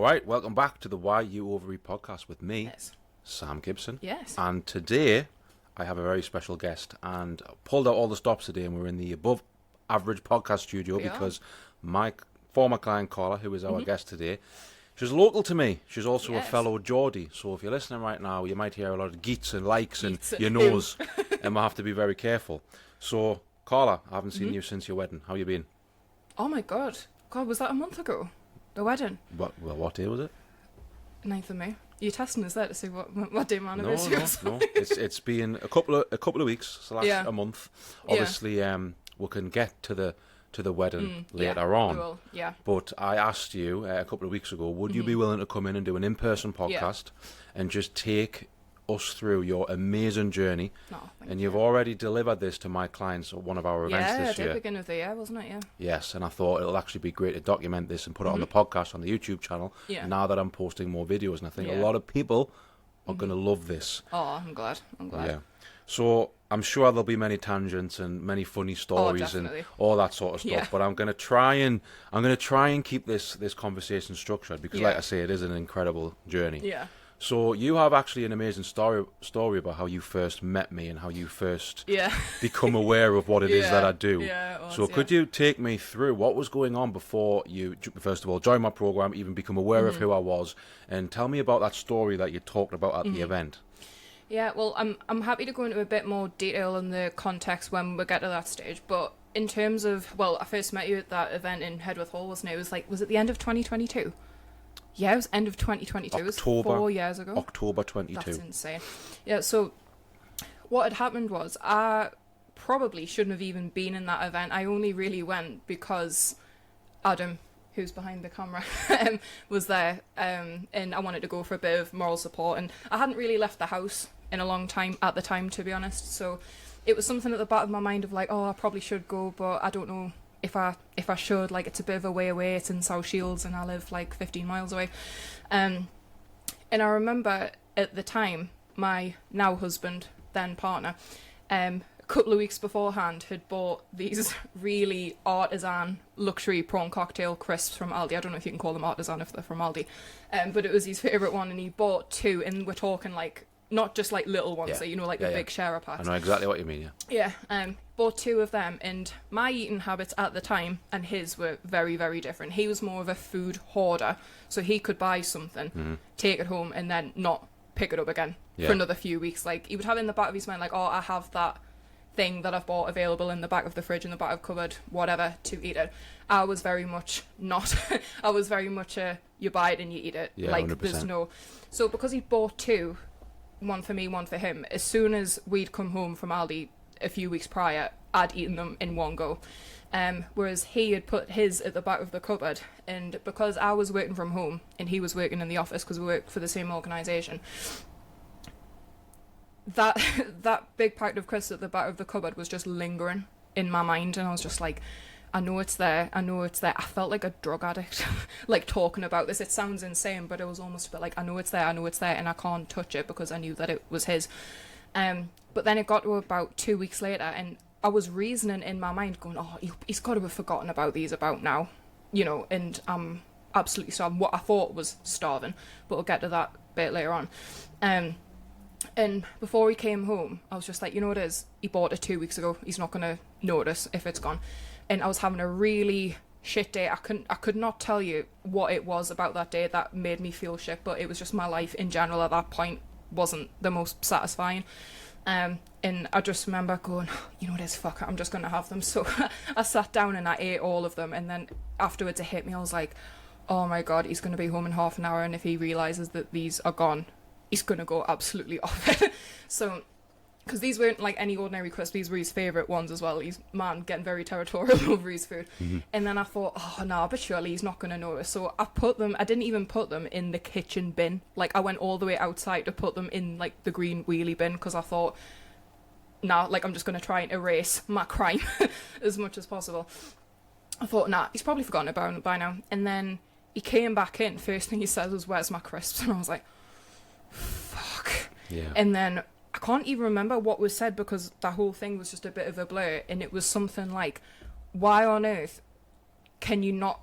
right, welcome back to the Why You Overeat podcast with me, Yes. Sam Gibson. Yes. And today, I have a very special guest, and pulled out all the stops today, and we're in the above average podcast studio because my former client, Carla, who is our guest today, she's local to me. She's also a fellow Geordie. So if you're listening right now, you might hear a lot of geets and likes and your nose, and we'll have to be very careful. So, Carla, I haven't seen you since your wedding. How you been? Oh my God, was that a month ago? The wedding? What day was it? 9th of May. You're testing us there to see what day my anniversary was? No. It's been a couple of weeks, so that's a month. Obviously, we can get to the wedding later on. We will, yeah. But I asked you a couple of weeks ago, would you be willing to come in and do an in-person podcast and just take us through your amazing journey? And you've already delivered this to my clients at one of our events this year. Yeah, at the beginning of the year, wasn't it? Yeah. Yes, and I thought it'll actually be great to document this and put it on the podcast on the YouTube channel. Yeah. Now that I'm posting more videos, and I think a lot of people are going to love this. Oh, I'm glad. Yeah. So I'm sure there'll be many tangents and many funny stories and all that sort of stuff. Yeah. But I'm going to try and keep this conversation structured because, like I say, it is an incredible journey. Yeah. So you have actually an amazing story about how you first met me and how you first become aware of what it is that I do. Yeah, so could you take me through what was going on before you, first of all, joined my program, even become aware of who I was, and tell me about that story that you talked about at the event? Yeah, well, I'm happy to go into a bit more detail in the context when we get to that stage, but in terms of, I first met you at that event in Hedworth Hall, wasn't it? Was it the end of 2022? Yeah, it was end of 2022. It was 4 years ago. October 22. That's insane. Yeah, so what had happened was I probably shouldn't have even been in that event. I only really went because Adam, who's behind the camera, was there, and I wanted to go for a bit of moral support. And I hadn't really left the house in a long time at the time, to be honest. So it was something at the back of my mind of like, I probably should go, but I don't know if I should. Like, it's a bit of a way away. It's in South Shields and I live like 15 miles away. And I remember at the time, my now husband, then partner, a couple of weeks beforehand had bought these really artisan luxury prawn cocktail crisps from Aldi. I don't know if you can call them artisan if they're from Aldi. But it was his favourite one, and he bought 2, and we're talking like, not just like little ones, so, like the big sharer packs. I know exactly what you mean, yeah. Bought 2 of them, and my eating habits at the time and his were very, very different. He was more of a food hoarder, so he could buy something, take it home, and then not pick it up again for another few weeks. Like, he would have in the back of his mind, like, I have that thing that I've bought available in the back of the fridge, in the back of the cupboard, whatever, to eat it. I was very much not. I was very much you buy it and you eat it. Yeah, like, 100%. there's no... So because he bought 2, one for me, one for him, as soon as we'd come home from Aldi a few weeks prior, I'd eaten them in one go. Whereas he had put his at the back of the cupboard, and because I was working from home and he was working in the office because we worked for the same organisation, that big packet of crisps at the back of the cupboard was just lingering in my mind, and I was just like, I know it's there. I felt like a drug addict, like, talking about this. It sounds insane, but it was almost a bit like, I know it's there, and I can't touch it because I knew that it was his. But then it got to about 2 weeks later, and I was reasoning in my mind, going, he's got to have forgotten about these about now, and I'm absolutely starving. What I thought was starving, but we'll get to that bit later on. And before he came home, I was just like, you know what it is? He bought it 2 weeks ago. He's not going to notice if it's gone. And I was having a really shit day. I could not tell you what it was about that day that made me feel shit, but it was just my life in general at that point wasn't the most satisfying. And I just remember going, you know what it is, fuck it, I'm just going to have them. So I sat down and I ate all of them, and then afterwards it hit me. I was like, oh my God, he's going to be home in half an hour, and if he realises that these are gone, he's going to go absolutely off it. So... because these weren't like any ordinary crisps, these were his favourite ones as well. He's, getting very territorial over his food. And then I thought, but surely he's not going to notice. So I didn't even put them in the kitchen bin. Like, I went all the way outside to put them in, like, the green wheelie bin, because I thought, I'm just going to try and erase my crime as much as possible. I thought, he's probably forgotten about it by now. And then he came back in, first thing he said was, where's my crisps? And I was like, fuck. Yeah. And then... I can't even remember what was said because that whole thing was just a bit of a blur, and it was something like, why on earth can you not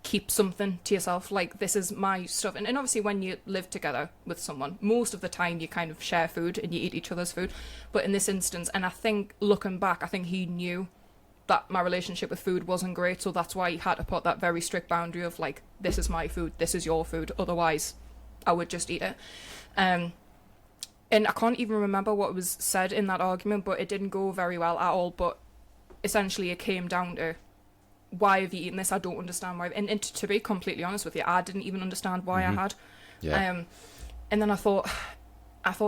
keep something to yourself. Like, this is my stuff. And obviously when you live together with someone, most of the time you kind of share food and you eat each other's food. But in this instance, and I think looking back, I think he knew that my relationship with food wasn't great, so that's why he had to put that very strict boundary of like, this is my food, this is your food, otherwise I would just eat it. And I can't even remember what was said in that argument, but it didn't go very well at all. But essentially it came down to, why have you eaten this? I don't understand why. And to be completely honest with you, I didn't even understand why I had. Yeah. And then I thought,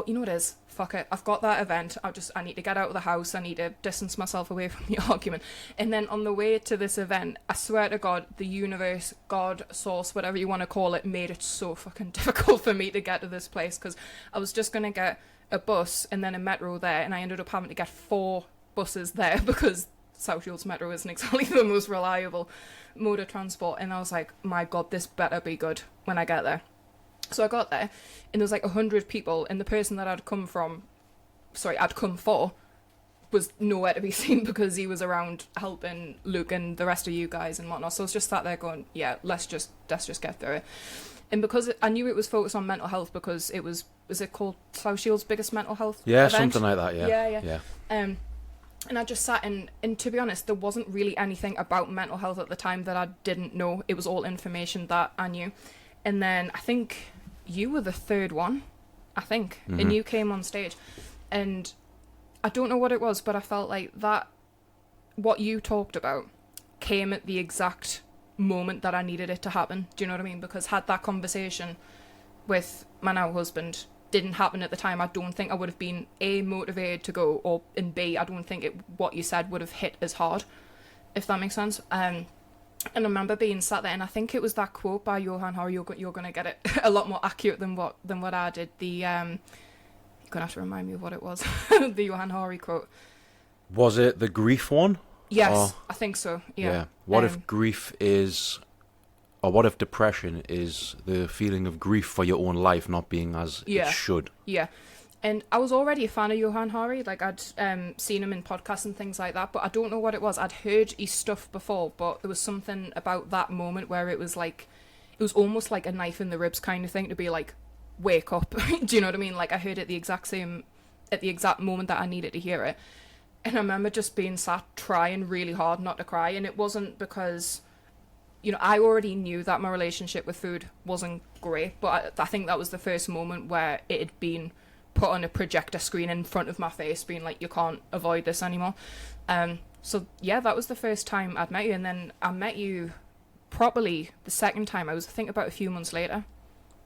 you know what it is? Fuck it. I've got that event. I need to get out of the house. I need to distance myself away from the argument. And then on the way to this event, I swear to God, the universe, God, source, whatever you want to call it, made it so fucking difficult for me to get to this place, because I was just going to get a bus and then a metro there, and I ended up having to get 4 buses there because South Shields Metro isn't exactly the most reliable mode of transport. And I was like, my God, this better be good when I get there. So I got there, and there was like 100 people, and the person that I'd come for, was nowhere to be seen because he was around helping Luke and the rest of you guys and whatnot. So I was just sat there going, yeah, let's just get through it. And because I knew it was focused on mental health, because it was it called South Shields' biggest mental health event? Something like that, Yeah. And I just sat and to be honest, there wasn't really anything about mental health at the time that I didn't know. It was all information that I knew. And then I think you were the third one, and you came on stage. And I don't know what it was, but I felt like that, what you talked about, came at the exact moment that I needed it to happen. Do you know what I mean? Because had that conversation with my now husband didn't happen at the time, I don't think I would have been A, motivated to go, or and B, I don't think what you said would have hit as hard, if that makes sense. And I remember being sat there, and I think it was that quote by Johann Hari. You're going to get it a lot more accurate than what I did. You're going to have to remind me of what it was. The Johann Hari quote. Was it the grief one? Yes, I think so. Yeah. What if grief is, or what if depression is the feeling of grief for your own life not being as it should? Yeah. And I was already a fan of Johann Hari. Like, I'd seen him in podcasts and things like that, but I don't know what it was. I'd heard his stuff before, but there was something about that moment where it was like, it was almost like a knife in the ribs kind of thing, to be like, wake up. Do you know what I mean? Like, I heard it at the exact moment that I needed to hear it. And I remember just being sat trying really hard not to cry. And it wasn't because, you know, I already knew that my relationship with food wasn't great, but I think that was the first moment where it had been put on a projector screen in front of my face, being like, you can't avoid this anymore. So yeah, that was the first time I'd met you. And then I met you properly the second time. I think about a few months later,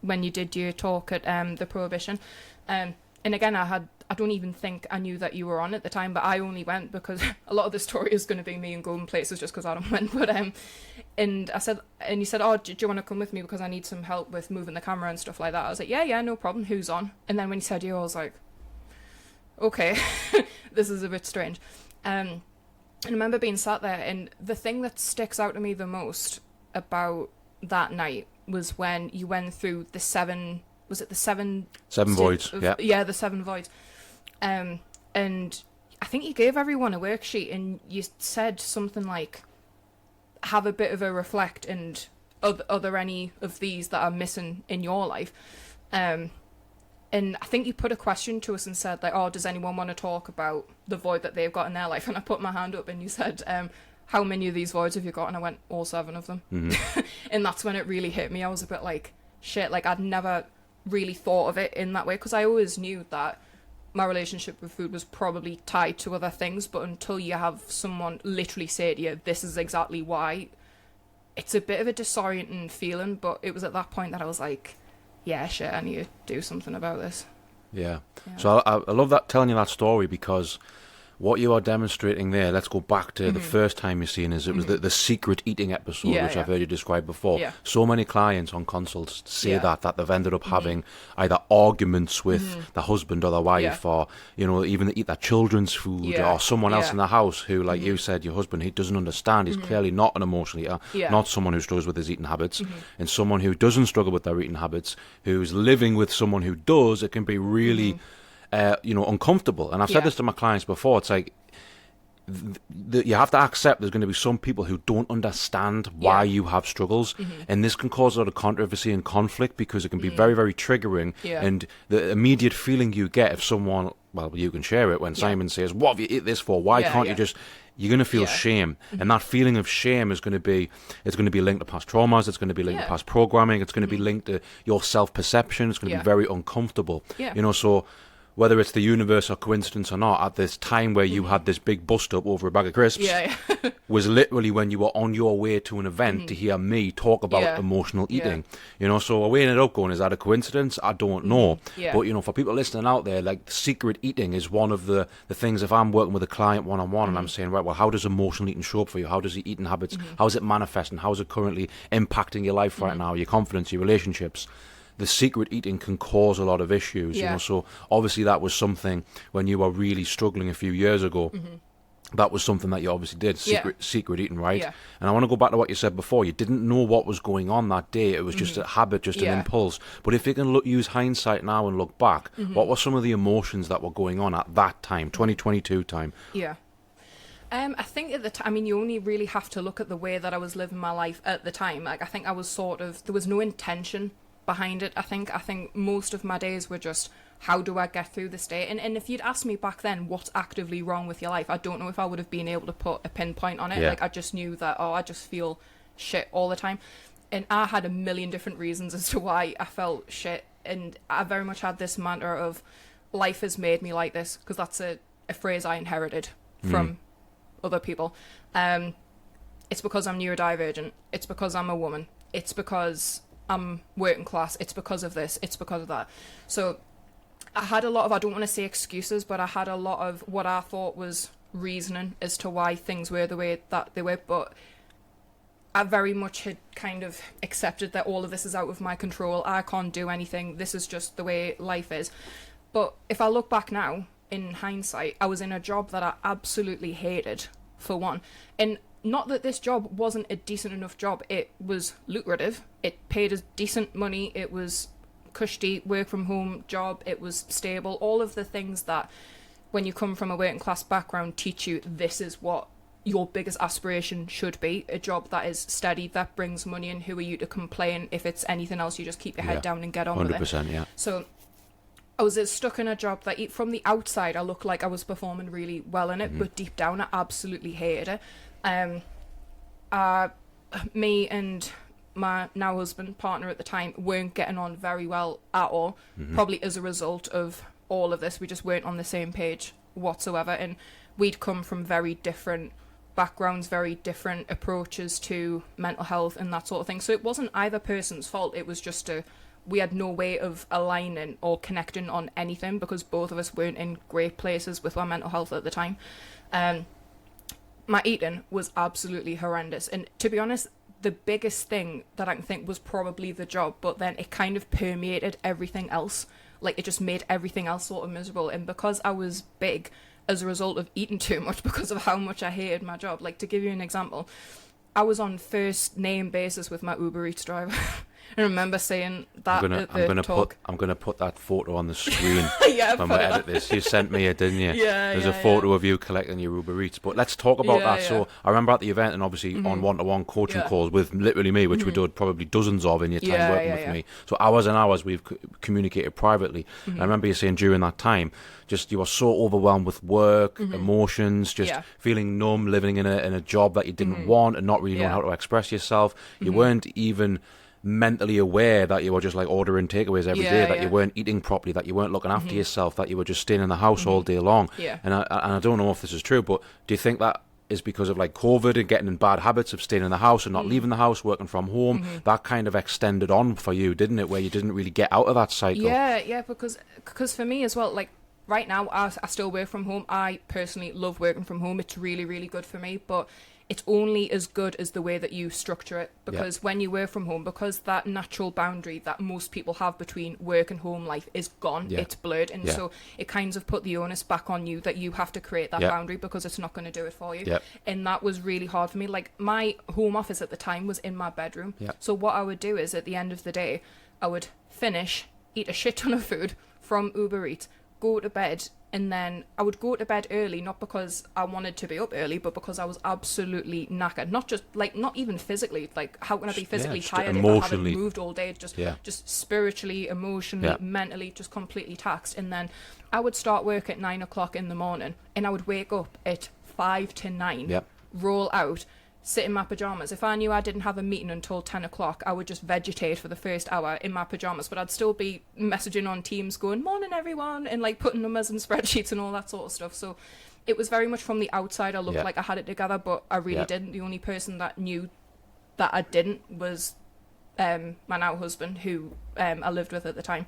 when you did your talk at the Prohibition. And again, I don't even think I knew that you were on at the time, but I only went because a lot of the story is going to be me and going places just because I don't went. But and I said, and you said, oh, do you want to come with me because I need some help with moving the camera and stuff like that? I was like, yeah, no problem. Who's on? And then when you said you, I was like, okay, this is a bit strange. And I remember being sat there, and the thing that sticks out to me the most about that night was when you went through the 7. Was it the 7 voids? Yeah, the 7 voids. And I think you gave everyone a worksheet, and you said something like, have a bit of a reflect, and are there any of these that are missing in your life? And I think you put a question to us and said, like, oh, does anyone want to talk about the void that they've got in their life? And I put my hand up, and you said, how many of these voids have you got? And I went, all 7 of them. Mm-hmm. And that's when it really hit me. I was a bit like, shit, like, I'd never really thought of it in that way, because I always knew that my relationship with food was probably tied to other things, but until you have someone literally say to you, this is exactly why, it's a bit of a disorienting feeling. But it was at that point that I was like, yeah, shit, I need to do something about this. Yeah. So I love that, telling you that story, because what you are demonstrating there, let's go back to the first time you seen is it was the secret eating episode, which I've heard you describe before. Yeah. So many clients on consults say that they've ended up having either arguments with the husband or the wife, or, you know, even eat their children's food, or someone else in the house who, like you said, your husband, he doesn't understand. He's clearly not an emotional eater, not someone who struggles with his eating habits, and someone who doesn't struggle with their eating habits, who's living with someone who does. It can be really uncomfortable. And I've said this to my clients before. It's like, you have to accept there's going to be some people who don't understand why you have struggles, and this can cause a lot of controversy and conflict because it can be very, very triggering. And the immediate feeling you get if someone, well, you can share it when Simon says, "What have you eaten this for? Why can't you just?" You're going to feel shame, and that feeling of shame is going to be linked to past traumas. It's going to be linked to past programming. It's going to be linked to your self-perception. It's going to be very uncomfortable. You know, so whether it's the universe or coincidence or not, at this time where you had this big bust up over a bag of crisps was literally when you were on your way to an event to hear me talk about emotional eating. You know, so we're weighing it up going, is that a coincidence? I don't know. But, you know, for people listening out there, like, secret eating is one of the things. If I'm working with a client one-on-one and I'm saying, right, well, how does emotional eating show up for you? How does your eating habits, how is it manifesting? How is it currently impacting your life right now, your confidence, your relationships? The secret eating can cause a lot of issues, you know. So obviously that was something when you were really struggling a few years ago. That was something that you obviously did, secret eating, right? And I want to go back to what you said before. You didn't know what was going on that day. It was just a habit, just an impulse. But if you can use hindsight now and look back, what were some of the emotions that were going on at that time, 2022 time? I think at the time, I mean, you only really have to look at the way that I was living my life at the time. Like, I think I was there was no intention behind it. I think most of my days were just, how do I get through this day? And if you'd asked me back then what's actively wrong with your life, I don't know if I would have been able to put a pinpoint on it. Like, I just knew that, I just feel shit all the time. And I had a million different reasons as to why I felt shit. And I very much had this mantra of, life has made me like this, because that's a phrase I inherited from other people. It's because I'm neurodivergent. It's because I'm a woman. It's because I'm working class. It's because of this. It's because of that. So I had a lot of, I don't want to say excuses, but I had a lot of what I thought was reasoning as to why things were the way that they were. But I very much had kind of accepted that all of this is out of my control. I can't do anything. This is just the way life is. But if I look back now, in hindsight, I was in a job that I absolutely hated, for one. And not that this job wasn't a decent enough job. It was lucrative. It paid us decent money. It was cushy, work from home job. It was stable. All of the things that, when you come from a working class background, teach you this is what your biggest aspiration should be. A job that is steady, that brings money in. Who are you to complain? If it's anything else, you just keep your head down and get on with it. 100%, yeah. So I was stuck in a job that, from the outside, I looked like I was performing really well in it, but deep down, I absolutely hated it. Me and my now husband, partner at the time, weren't getting on very well at all, probably as a result of all of this. We just weren't on the same page whatsoever, and we'd come from very different backgrounds, very different approaches to mental health and that sort of thing. So it wasn't either person's fault. It was just we had no way of aligning or connecting on anything because both of us weren't in great places with our mental health at the time. My eating was absolutely horrendous. And to be honest, the biggest thing that I can think was probably the job, but then it kind of permeated everything else. Like, it just made everything else sort of miserable. And because I was big as a result of eating too much, because of how much I hated my job, like, to give you an example, I was on first name basis with my Uber Eats driver. I remember saying that I'm gonna put that photo on the screen when we edit this. You sent me it, didn't you? There's a photo of you collecting your Uber Eats. But let's talk about that. So I remember at the event, and obviously on one-to-one coaching calls with literally me, which we did probably dozens of in your time working with me. So hours and hours we've communicated privately. I remember you saying during that time, just you were so overwhelmed with work, emotions, just feeling numb, living in a job that you didn't want, and not really knowing how to express yourself. You weren't even mentally aware that you were just like ordering takeaways every day, that you weren't eating properly, that you weren't looking after yourself, that you were just staying in the house all day long. And I don't know if this is true, but do you think that is because of like COVID and getting in bad habits of staying in the house and not leaving the house, working from home? That kind of extended on for you, didn't it, where you didn't really get out of that cycle? Because for me as well, like right now I still work from home. I personally love working from home. It's really, really good for me, but it's only as good as the way that you structure it, because when you work from home, because that natural boundary that most people have between work and home life is gone, it's blurred, and so it kind of put the onus back on you that you have to create that boundary because it's not going to do it for you. And that was really hard for me. Like, my home office at the time was in my bedroom, so what I would do is at the end of the day, I would finish, eat a shit ton of food from Uber Eats, go to bed, and then I would go to bed early, not because I wanted to be up early, but because I was absolutely knackered. Not just like, not even physically. Like, how can I be physically tired if I haven't moved all day? Just spiritually, emotionally, mentally, just completely taxed. And then I would start work at 9 o'clock in the morning, and I would wake up at 5 to 9, roll out, sit in my pajamas. If I knew I didn't have a meeting until 10 o'clock, I would just vegetate for the first hour in my pajamas, but I'd still be messaging on Teams going, morning everyone, and like putting numbers in spreadsheets and all that sort of stuff. So it was very much from the outside I looked like I had it together, but I really didn't. The only person that knew that I didn't was my now husband, who I lived with at the time.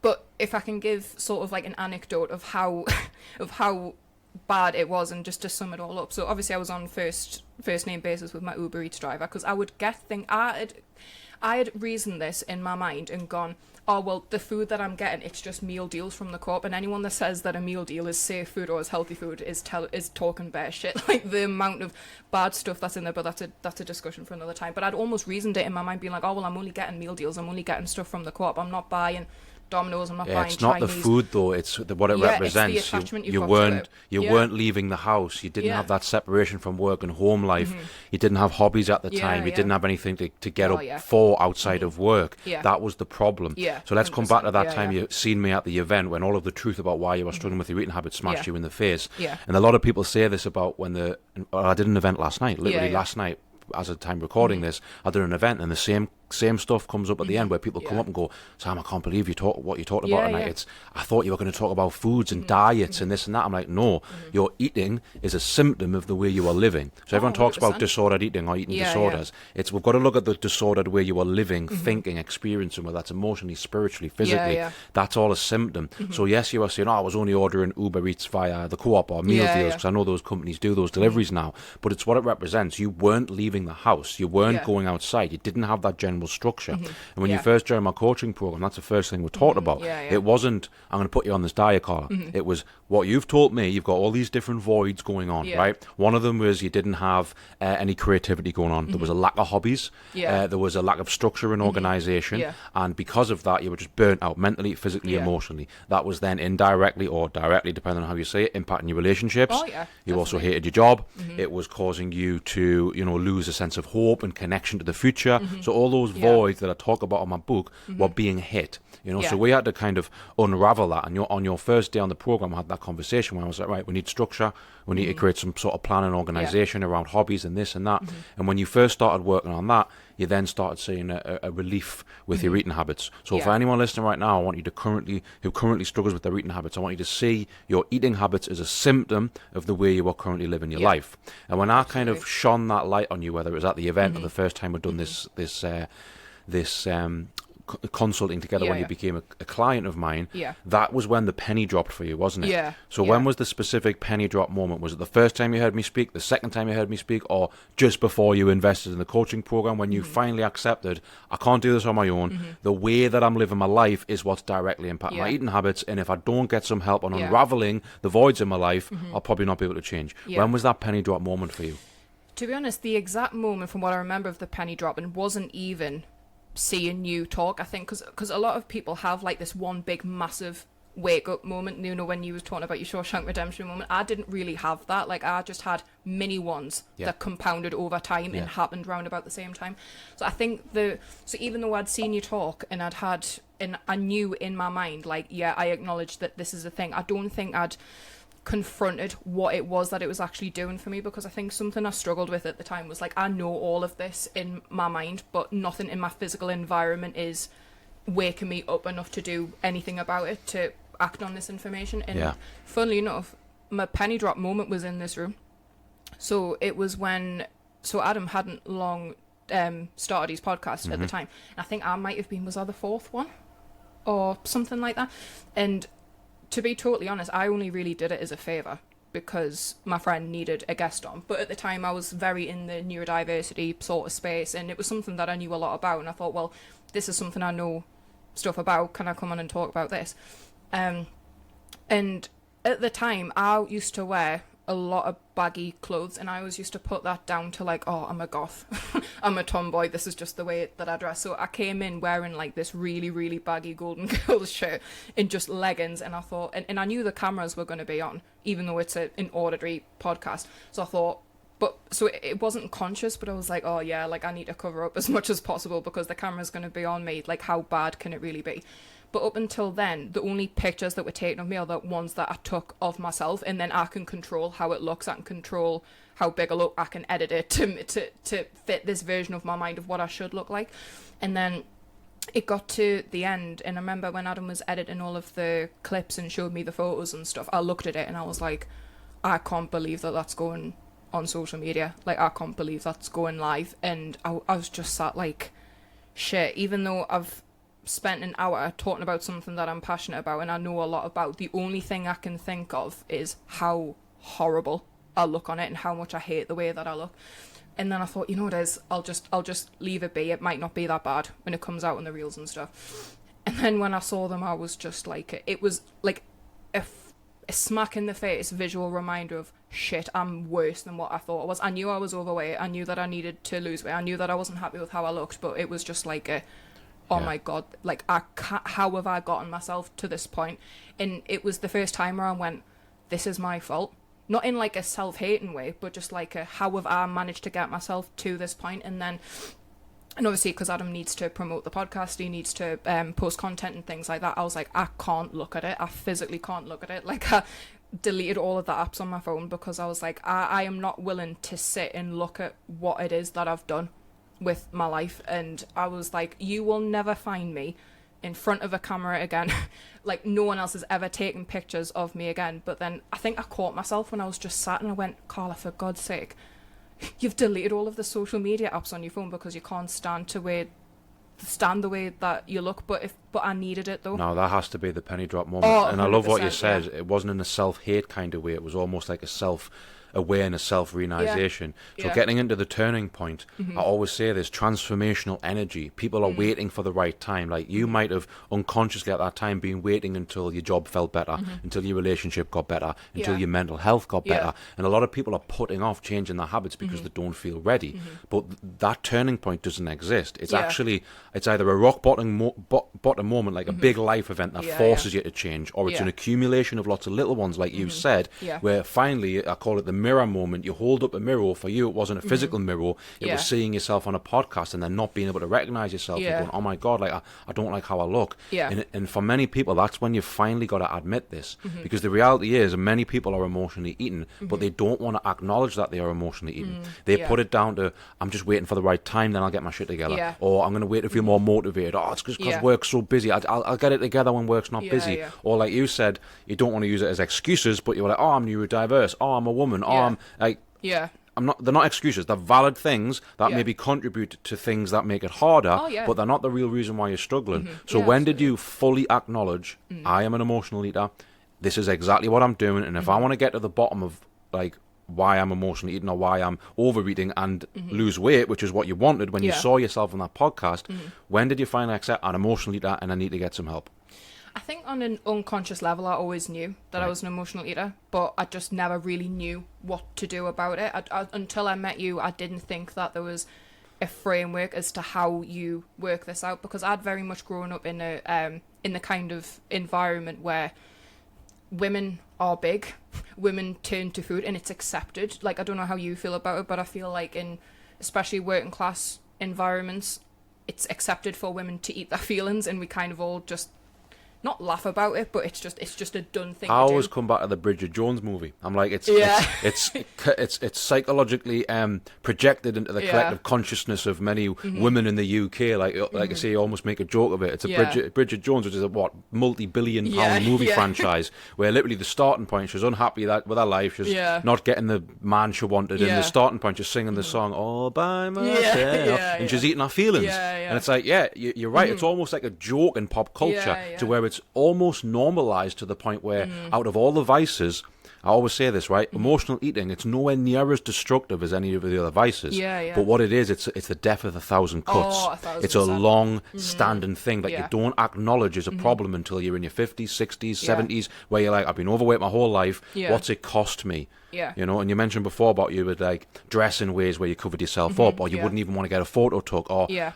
But if I can give sort of like an anecdote of how of how bad it was, and just to sum it all up. So obviously I was on first name basis with my Uber Eats driver, because I would I had reasoned this in my mind and gone, oh well, the food that I'm getting, it's just meal deals from the co-op, and anyone that says that a meal deal is safe food or is healthy food is talking bare shit. Like, the amount of bad stuff that's in there, but that's a discussion for another time. But I'd almost reasoned it in my mind, being like, oh well, I'm only getting meal deals, I'm only getting stuff from the co-op, I'm not buying Domino's, I'm not buying it's not Chinese. The food though, it's what it represents. It's the attachment you weren't leaving the house, you didn't have that separation from work and home life, you didn't have hobbies at the time, you didn't have anything to get up for outside of work. That was the problem. So let's come back to that time you seen me at the event when all of the truth about why you were struggling with your eating habits smashed you in the face. And a lot of people say this about when I did an event last night, last night, as of time recording this, I did an event, and the same stuff comes up at the end, where people come up and go, Sam, I can't believe what you talked about tonight. I thought you were going to talk about foods and diets and this and that. I'm like, no, your eating is a symptom of the way you are living. So everyone talks about disordered eating or eating disorders. We've got to look at the disordered way you are living, thinking, experiencing, whether that's emotionally, spiritually, physically. That's all a symptom. So yes, you are saying, I was only ordering Uber Eats via the co-op or meal deals, because I know those companies do those deliveries now, but it's what it represents. You weren't leaving the house, you weren't going outside, you didn't have that general structure. And when you first joined my coaching program, that's the first thing we talked about. It wasn't, I'm going to put you on this diet, Carla. It was what you've taught me. You've got all these different voids going on, right? One of them was you didn't have any creativity going on. There was a lack of hobbies. There was a lack of structure and organisation. And because of that, you were just burnt out mentally, physically, emotionally. That was then indirectly or directly, depending on how you say it, impacting your relationships. You also hated your job. It was causing you to, lose a sense of hope and connection to the future. So all those voids that I talk about in my book were being hit. So we had to kind of unravel that. And on your first day on the program, I had that conversation where I was like, right, we need structure. We need to create some sort of plan and organisation around hobbies and this and that. And when you first started working on that, you then started seeing a relief with your eating habits. So for anyone listening right now, I want you to who currently struggles with their eating habits, I want you to see your eating habits as a symptom of the way you are currently living your life. And when I kind of shone that light on you, whether it was at the event or the first time we'd done this consulting together when you became a client of mine, that was when the penny dropped for you, wasn't it? So when was the specific penny drop moment? Was it the first time you heard me speak, the second time you heard me speak, or just before you invested in the coaching program, when you finally accepted, I can't do this on my own, the way that I'm living my life is what's directly impacting my eating habits, and if I don't get some help on unraveling the voids in my life, I'll probably not be able to change. When was that penny drop moment for you? To be honest, the exact moment from what I remember of the penny dropping wasn't even seeing you talk, I think, because a lot of people have like this one big massive wake up moment, when you was talking about your Shawshank Redemption moment. I didn't really have that. Like, I just had mini ones that compounded over time and happened round about the same time. So I think so even though I'd seen you talk and I knew in my mind, like, I acknowledged that this is a thing, I don't think I'd confronted what it was that it was actually doing for me, because I think something I struggled with at the time was like, I know all of this in my mind, but nothing in my physical environment is waking me up enough to do anything about it, to act on this information. And funnily enough, my penny drop moment was in this room. So it was when Adam hadn't long started his podcast at the time, and I think I might have been, was I the fourth one or something like that? And to be totally honest, I only really did it as a favour because my friend needed a guest on. But at the time, I was very in the neurodiversity sort of space, and it was something that I knew a lot about. And I thought, well, this is something I know stuff about. Can I come on and talk about this? And at the time, I used to wear a lot of baggy clothes, and I always used to put that down to like, oh, I'm a goth. I'm a tomboy. This is just the way that I dress. So I came in wearing like this really, really baggy Golden Girls shirt and just leggings, and I thought, and I knew the cameras were going to be on, even though it's an auditory podcast. So I thought, but so it wasn't conscious, but I was like, oh yeah, like I need to cover up as much as possible because the camera's going to be on me. Like, how bad can it really be? But up until then, the only pictures that were taken of me are the ones that I took of myself, and then I can control how it looks. I can control how big I look. I can edit it to fit this version of my mind of what I should look like. And then it got to the end, and I remember when Adam was editing all of the clips and showed me the photos and stuff, I looked at it and I was like, I can't believe that that's going on social media. Like, I can't believe that's going live. And I was just sat like, shit, even though I've spent an hour talking about something that I'm passionate about and I know a lot about, the only thing I can think of is how horrible I look on it and how much I hate the way that I look. And then I thought, you know what it is, I'll just leave it be. It might not be that bad when it comes out on the reels and stuff. And then when I saw them, I was just like, it was like a smack in the face visual reminder of, shit, I'm worse than what I thought I was. I knew I was overweight. I knew that I needed to lose weight. I knew that I wasn't happy with how I looked, but it was just like oh my God, like, how have I gotten myself to this point? And it was the first time where I went, this is my fault. Not in like a self-hating way, but just like how have I managed to get myself to this point? And obviously, because Adam needs to promote the podcast, he needs to post content and things like that. I was like, I can't look at it. I physically can't look at it. Like, I deleted all of the apps on my phone because I was like, I am not willing to sit and look at what it is that I've done with my life. And I was like, you will never find me in front of a camera again. Like, no one else has ever taken pictures of me again. But then I think I caught myself when I was just sat and I went, Carla, for God's sake, you've deleted all of the social media apps on your phone because you can't stand the way that you look. But I needed it though. No, that has to be the penny drop moment. Oh, and I love what you said. Yeah. It wasn't in a self-hate kind of way. It was almost like a self-awareness, self-realization. Yeah. So getting into the turning point, I always say this, transformational energy. People are waiting for the right time. Like, you might have unconsciously at that time been waiting until your job felt better, until your relationship got better, until your mental health got better. And a lot of people are putting off changing their habits because they don't feel ready. But that turning point doesn't exist. It's actually, it's either a rock bottom moment, like a big life event that forces you to change, or it's an accumulation of lots of little ones, like you said, where finally, I call it the mirror moment. You hold up a mirror. For you, it wasn't a physical mirror. It was seeing yourself on a podcast and then not being able to recognize yourself and going, oh my God, like I don't like how I look. And for many people, that's when you've finally got to admit this, because the reality is many people are emotionally eaten, but they don't want to acknowledge that they are emotionally eaten. They put it down to, I'm just waiting for the right time, then I'll get my shit together, or I'm going to wait to feel more motivated. Oh, it's just because work's so busy. I'll get it together when work's not busy. Or like you said, you don't want to use it as excuses, but you're like, oh, I'm neurodiverse. Oh, I'm a woman. Oh, I'm like, they're not excuses. They're valid things that maybe contribute to things that make it harder, but they're not the real reason why you're struggling. So when did you fully acknowledge, I am an emotional eater, this is exactly what I'm doing, and if I want to get to the bottom of like why I'm emotionally eating or why I'm overeating and lose weight, which is what you wanted when you saw yourself on that podcast, when did you finally accept, I'm an emotional eater and I need to get some help? I think on an unconscious level, I always knew that I was an emotional eater, but I just never really knew what to do about it. Until I met you, I didn't think that there was a framework as to how you work this out, because I'd very much grown up in the kind of environment where women are big, women turn to food, and it's accepted. Like, I don't know how you feel about it, but I feel like in especially working class environments, it's accepted for women to eat their feelings, and we kind of all just not laugh about it, but it's just a done thing. I always come back to the Bridget Jones movie. I'm like, it's psychologically projected into the collective consciousness of many women in the UK. Like I say, you almost make a joke of it. It's a Bridget Jones, which is a multi-billion pound movie franchise, where literally the starting point, she's unhappy with her life, she's not getting the man she wanted, and the starting point, she's singing the song all by myself, and she's eating her feelings, and it's like, you're right. It's almost like a joke in pop culture, to where it's almost normalized to the point where out of all the vices, I always say this, right? Emotional eating, it's nowhere near as destructive as any of the other vices. Yeah. But what it is, it's the death of 1,000 cuts. Oh, 1,000%. It's a long-standing thing that you Yeah. don't acknowledge as a problem until you're in your 50s, 60s, 70s, where you're like, I've been overweight my whole life. Yeah. What's it cost me? Yeah. You know, and you mentioned before about you would like dress in ways where you covered yourself up, or you wouldn't even want to get a photo took, or Yeah.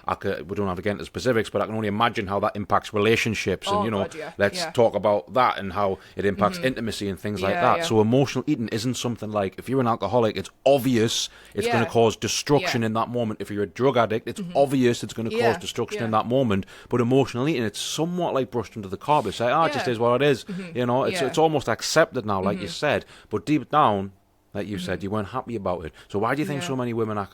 we don't have to get into specifics, but I can only imagine how that impacts relationships, and you know, God, yeah. let's Yeah. talk about that and how it impacts intimacy and things like Yeah, that. yeah. So emotional eating isn't something like, if you're an alcoholic, it's obvious it's Yeah. going to cause destruction Yeah. in that moment. If you're a drug addict, it's obvious it's going to Yeah. cause destruction Yeah. in that moment. But emotional eating, it's somewhat like brushed under the carpet. Say, it just Yeah. is what it is. You know, Yeah. it's almost accepted now, like you said. But deep down, like you said, you weren't happy about it. So why do you think Yeah. so many women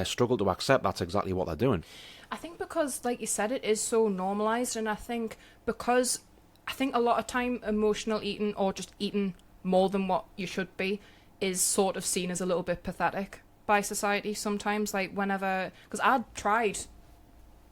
struggle to accept that's exactly what they're doing? I think because, like you said, it is so normalized, and I think a lot of time emotional eating, or just eating more than what you should be, is sort of seen as a little bit pathetic by society sometimes. Like whenever, because I'd tried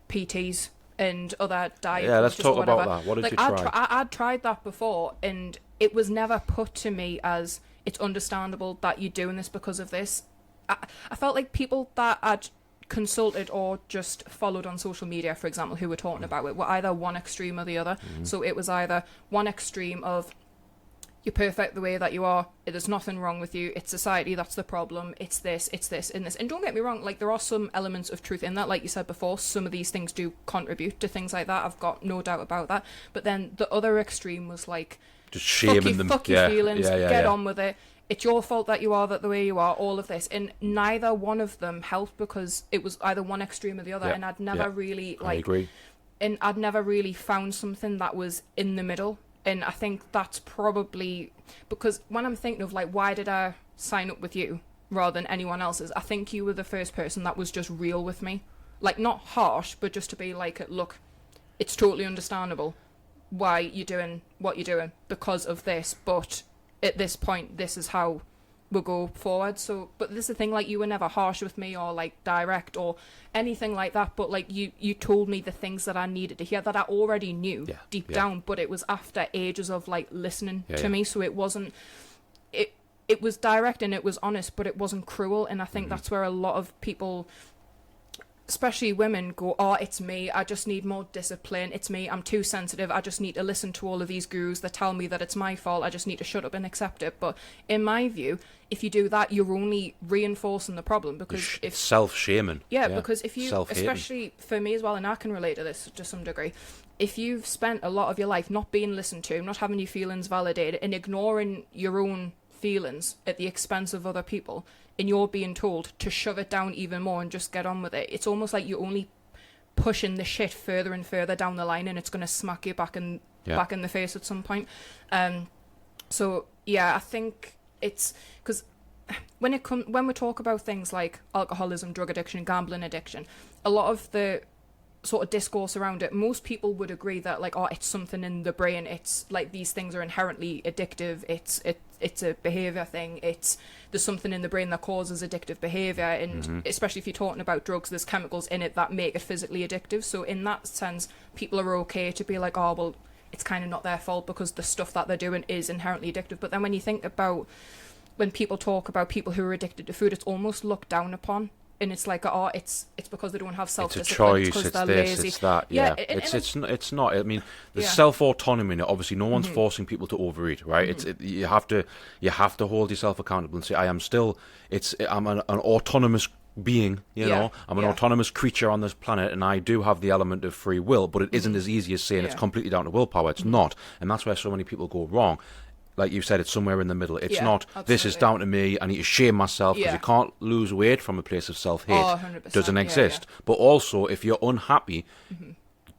PTs and other diet Yeah, let's coaches talk or about whatever. that. What did like, you try? I'd tried that before, and it was never put to me as, it's understandable that you're doing this because of this. I felt like people that I'd consulted or just followed on social media, for example, who were talking about it, were either one extreme or the other. So it was either one extreme of, you're perfect the way that you are, there's nothing wrong with you, it's society that's the problem, it's this, and this. And don't get me wrong, like, there are some elements of truth in that. Like you said before, some of these things do contribute to things like that, I've got no doubt about that. But then the other extreme was like, Just shaming them. fuck your feelings, get yeah. on with it, it's your fault that you are the way you are, all of this. And neither one of them helped, because it was either one extreme or the other. Yeah, And I'd never really, I agree. and I'd never really found something that was in the middle. And I think that's probably because when I'm thinking of, like, why did I sign up with you rather than anyone else's, I think you were the first person that was just real with me. Like, not harsh, but just to be like, look, it's totally understandable why you're doing what you're doing because of this, but at this point, this is how we'll go forward. So, but this is the thing, like, you were never harsh with me or like direct or anything like that, but like you told me the things that I needed to hear that I already knew deep down, but it was after ages of like listening to me. So it wasn't, it was direct and it was honest, but it wasn't cruel. And I think that's where a lot of people, especially women, go, oh, it's me, I just need more discipline, it's me, I'm too sensitive, I just need to listen to all of these gurus that tell me that it's my fault, I just need to shut up and accept it. But in my view, if you do that, you're only reinforcing the problem, because if self-shaming. because if you, especially for me as well, and I can relate to this to some degree, if you've spent a lot of your life not being listened to, not having your feelings validated, and ignoring your own feelings at the expense of other people, and you're being told to shove it down even more and just get on with it, it's almost like you're only pushing the shit further and further down the line, and it's going to smack you back in the face at some point. So yeah, I think it's because when we talk about things like alcoholism, drug addiction, gambling addiction, a lot of the sort of discourse around it, most people would agree that, like, oh, it's something in the brain, it's like these things are inherently addictive, it's a behavior thing, there's something in the brain that causes addictive behavior, and especially if you're talking about drugs, there's chemicals in it that make it physically addictive. So in that sense, people are okay to be like, oh, well, it's kind of not their fault because the stuff that they're doing is inherently addictive. But then when you think about, when people talk about people who are addicted to food, it's almost looked down upon. And it's like, oh, it's because they don't have self-discipline. It's a choice, it's this, lazy. it's that. It's not. I mean, there's Yeah. self-autonomy. Obviously, no one's forcing people to overeat, right? You have to hold yourself accountable and say, I'm an autonomous being, you know, I'm an autonomous creature on this planet, and I do have the element of free will, but it isn't as easy as saying it's completely down to willpower. It's not, and that's where so many people go wrong. Like you said, it's somewhere in the middle. It's not, this is down to me, I need to shame myself, because you can't lose weight from a place of self-hate. Oh, 100%. Doesn't exist. But also, if you're unhappy,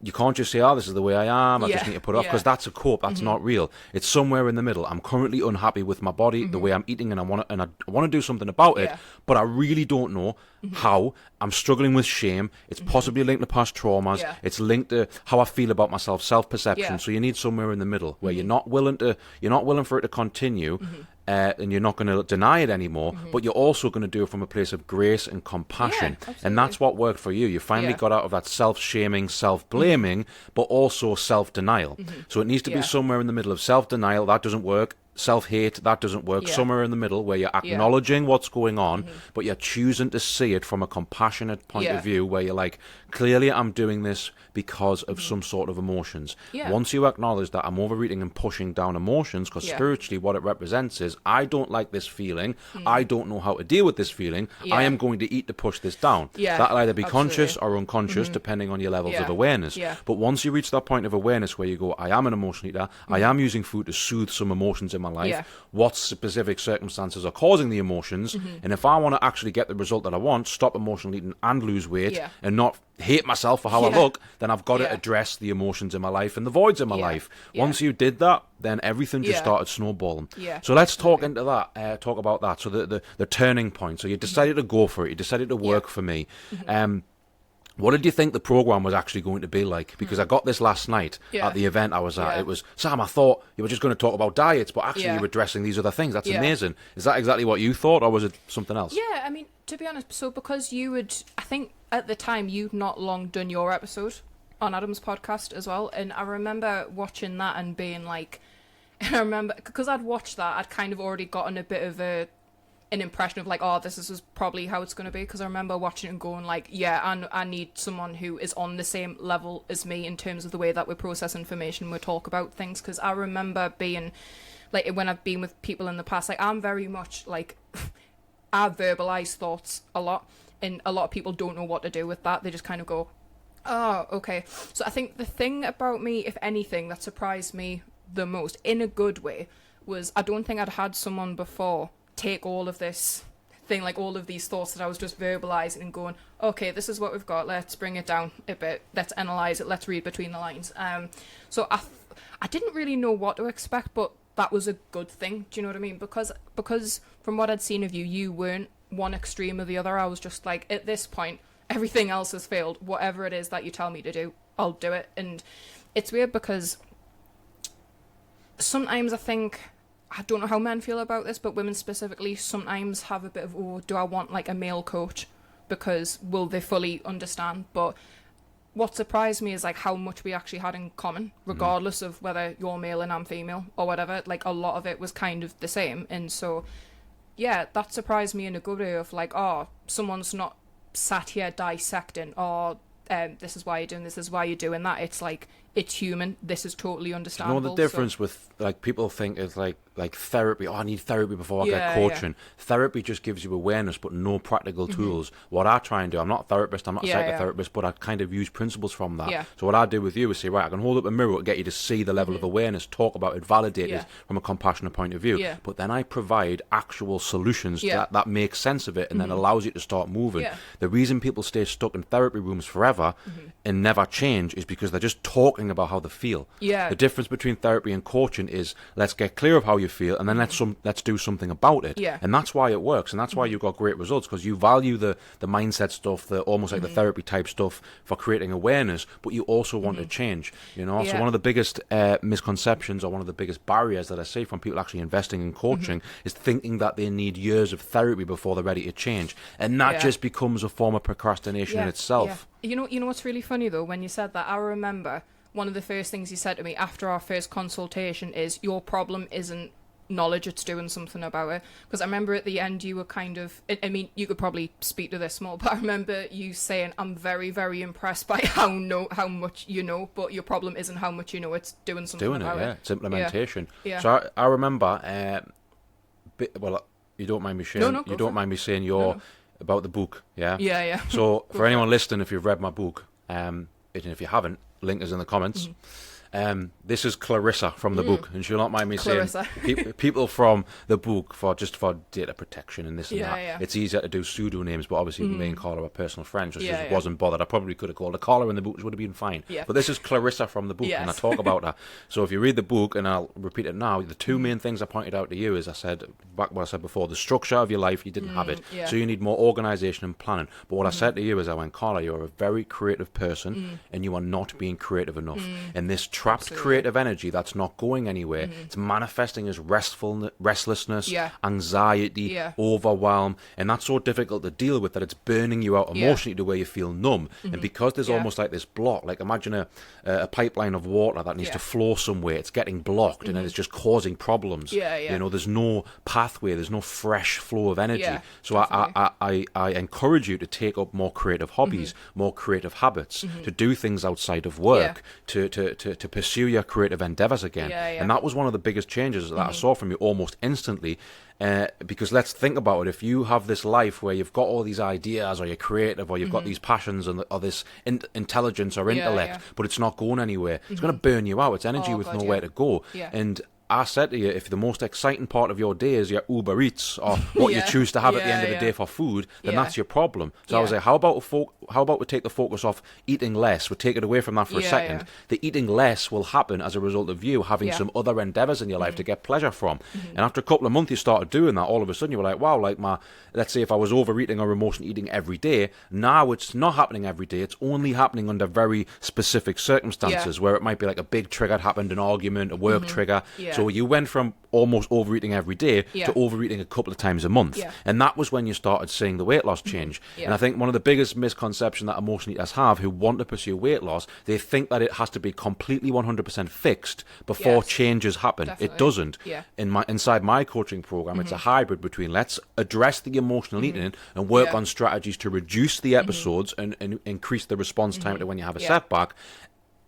you can't just say, oh, this is the way I am, I just need to put it off, because that's a cope, that's not real. It's somewhere in the middle. I'm currently unhappy with my body, the way I'm eating, and I want to do something about it, but I really don't know how. I'm struggling with shame. It's possibly linked to past traumas. It's linked to how I feel about myself, self-perception. So you need somewhere in the middle where you're not willing for it to continue, and you're not going to deny it anymore, but you're also going to do it from a place of grace and compassion. And that's what worked for you. You finally got out of that self-shaming, self-blaming, but also self-denial. So it needs to be somewhere in the middle of self-denial. That doesn't work. self-hate, that doesn't work. Yeah. Somewhere in the middle where you're acknowledging what's going on, but you're choosing to see it from a compassionate point of view where you're like, clearly I'm doing this because of some sort of emotions. Yeah. Once you acknowledge that I'm overeating and pushing down emotions, because spiritually what it represents is, I don't like this feeling, I don't know how to deal with this feeling, I am going to eat to push this down. That'll either be conscious or unconscious, depending on your levels of awareness. But once you reach that point of awareness where you go, I am an emotional eater, I am using food to soothe some emotions in my life, what specific circumstances are causing the emotions, and if I want to actually get the result that I want, stop emotional eating and lose weight, and not hate myself for how I look, then I've got to address the emotions in my life and the voids in my life. Once you did that, then everything just started snowballing. So let's talk into that, talk about that. So the turning point. So you decided to go for it. You decided to work for me. What did you think the program was actually going to be like? Because I got this last night at the event I was at. It was, Sam, I thought you were just going to talk about diets, but actually you were addressing these other things. That's amazing. Is that exactly what you thought, or was it something else? Yeah, I mean, to be honest, so because I think at the time you'd not long done your episode on Adam's podcast as well, and I remember watching that and being like, and I remember, because I'd watched that, I'd kind of already gotten a bit of an impression of like, oh, this is probably how it's going to be, because I remember watching it and going like, yeah, I need someone who is on the same level as me in terms of the way that we process information, we talk about things, because I remember being like, when I've been with people in the past, like, I'm very much like, I verbalize thoughts a lot, and a lot of people don't know what to do with that. They just kind of go, oh, okay. So I think the thing about me, if anything, that surprised me the most, in a good way, was I don't think I'd had someone before take all of this thing, like all of these thoughts that I was just verbalizing and going, okay, this is what we've got, let's bring it down a bit, let's analyze it, let's read between the lines. So I didn't really know what to expect, but that was a good thing. Do you know what I mean? Because from what I'd seen of you, you weren't one extreme or the other. I was just like, at this point, everything else has failed. Whatever it is that you tell me to do, I'll do it. And it's weird because sometimes I think, I don't know how men feel about this, but women specifically sometimes have a bit of, oh, do I want like a male coach? Because will they fully understand? But what surprised me is like how much we actually had in common, regardless of whether you're male and I'm female or whatever. Like a lot of it was kind of the same. And so, yeah, that surprised me in a good way of like, oh, someone's not sat here dissecting, or this is why you're doing this, is why you're doing that. It's like, it's human. This is totally understandable. You know the difference with, like, people think it's like therapy. Oh, I need therapy before I get coaching. Yeah. Therapy just gives you awareness, but no practical tools. What I try and do, I'm not a therapist, I'm not a psychotherapist, but I kind of use principles from that. Yeah. So what I do with you is say, right, I can hold up a mirror to get you to see the level of awareness, talk about it, validate it from a compassionate point of view. Yeah. But then I provide actual solutions that make sense of it and then allows you to start moving. Yeah. The reason people stay stuck in therapy rooms forever and never change is because they're just talking about how they feel. Yeah. The difference between therapy and coaching is, let's get clear of how you feel and then let's do something about it. Yeah. And that's why it works, and that's why you've got great results, because you value the mindset stuff, the almost like the therapy type stuff for creating awareness, but you also want to change, you know. So one of the biggest misconceptions, or one of the biggest barriers that I see from people actually investing in coaching is thinking that they need years of therapy before they're ready to change, and that just becomes a form of procrastination in itself. You know what's really funny though, when you said that, I remember one of the first things you said to me after our first consultation is, your problem isn't knowledge, it's doing something about it. Because I remember at the end you were kind of, I mean, you could probably speak to this more, but I remember you saying, I'm very, very impressed by how much you know, but your problem isn't how much you know, it's doing something about it. It's implementation. Yeah. So I remember, well, you don't mind me sharing, you don't mind me saying about the book, yeah? Yeah. So for anyone listening, if you've read my book, and if you haven't, link is in the comments. This is Clarissa from the book, and she'll not mind me Clarissa saying people from the book, for data protection and this and that. Yeah. It's easier to do pseudonyms, but obviously me and Carla are personal friends, so she just wasn't bothered. I probably could have called her Carla in the book, which would have been fine. Yeah. But this is Clarissa from the book, and I talk about her. So if you read the book, and I'll repeat it now, the two main things I pointed out to you is, I said back what I said before, the structure of your life, you didn't have it, so you need more organisation and planning. But what I said to you is, I went, Carla, you're a very creative person, and you are not being being creative enough. And this trapped creative energy that's not going anywhere, it's manifesting as restlessness, anxiety, overwhelm, and that's so difficult to deal with that it's burning you out emotionally to where you feel numb. And because there's almost like this block, like imagine a pipeline of water that needs to flow somewhere, it's getting blocked and then it's just causing problems. You know, there's no pathway, there's no fresh flow of energy. So I encourage you to take up more creative hobbies, more creative habits, to do things outside of work, to pursue your creative endeavors again. And that was one of the biggest changes that I saw from you almost instantly. Because let's think about it. If you have this life where you've got all these ideas, or you're creative, or you've got these passions or this intelligence or intellect, but it's not going anywhere, it's going to burn you out. It's energy with nowhere to go. And I said to you, if the most exciting part of your day is your Uber Eats or what you choose to have at the end of the day for food, then that's your problem. So I was like, how about we take the focus off eating less? We take it away from that for a second. The eating less will happen as a result of you having some other endeavors in your life to get pleasure from. And after a couple of months you started doing that, all of a sudden you were like, wow, like let's say if I was overeating or emotional eating every day, now it's not happening every day. It's only happening under very specific circumstances where it might be like a big trigger happened, an argument, a work trigger. So you went from almost overeating every day to overeating a couple of times a month. And that was when you started seeing the weight loss change. And I think one of the biggest misconceptions that emotional eaters have who want to pursue weight loss, they think that it has to be completely 100% fixed before changes happen. It doesn't. Inside my coaching program, it's a hybrid between let's address the emotional eating and work on strategies to reduce the episodes and increase the response time to when you have a setback,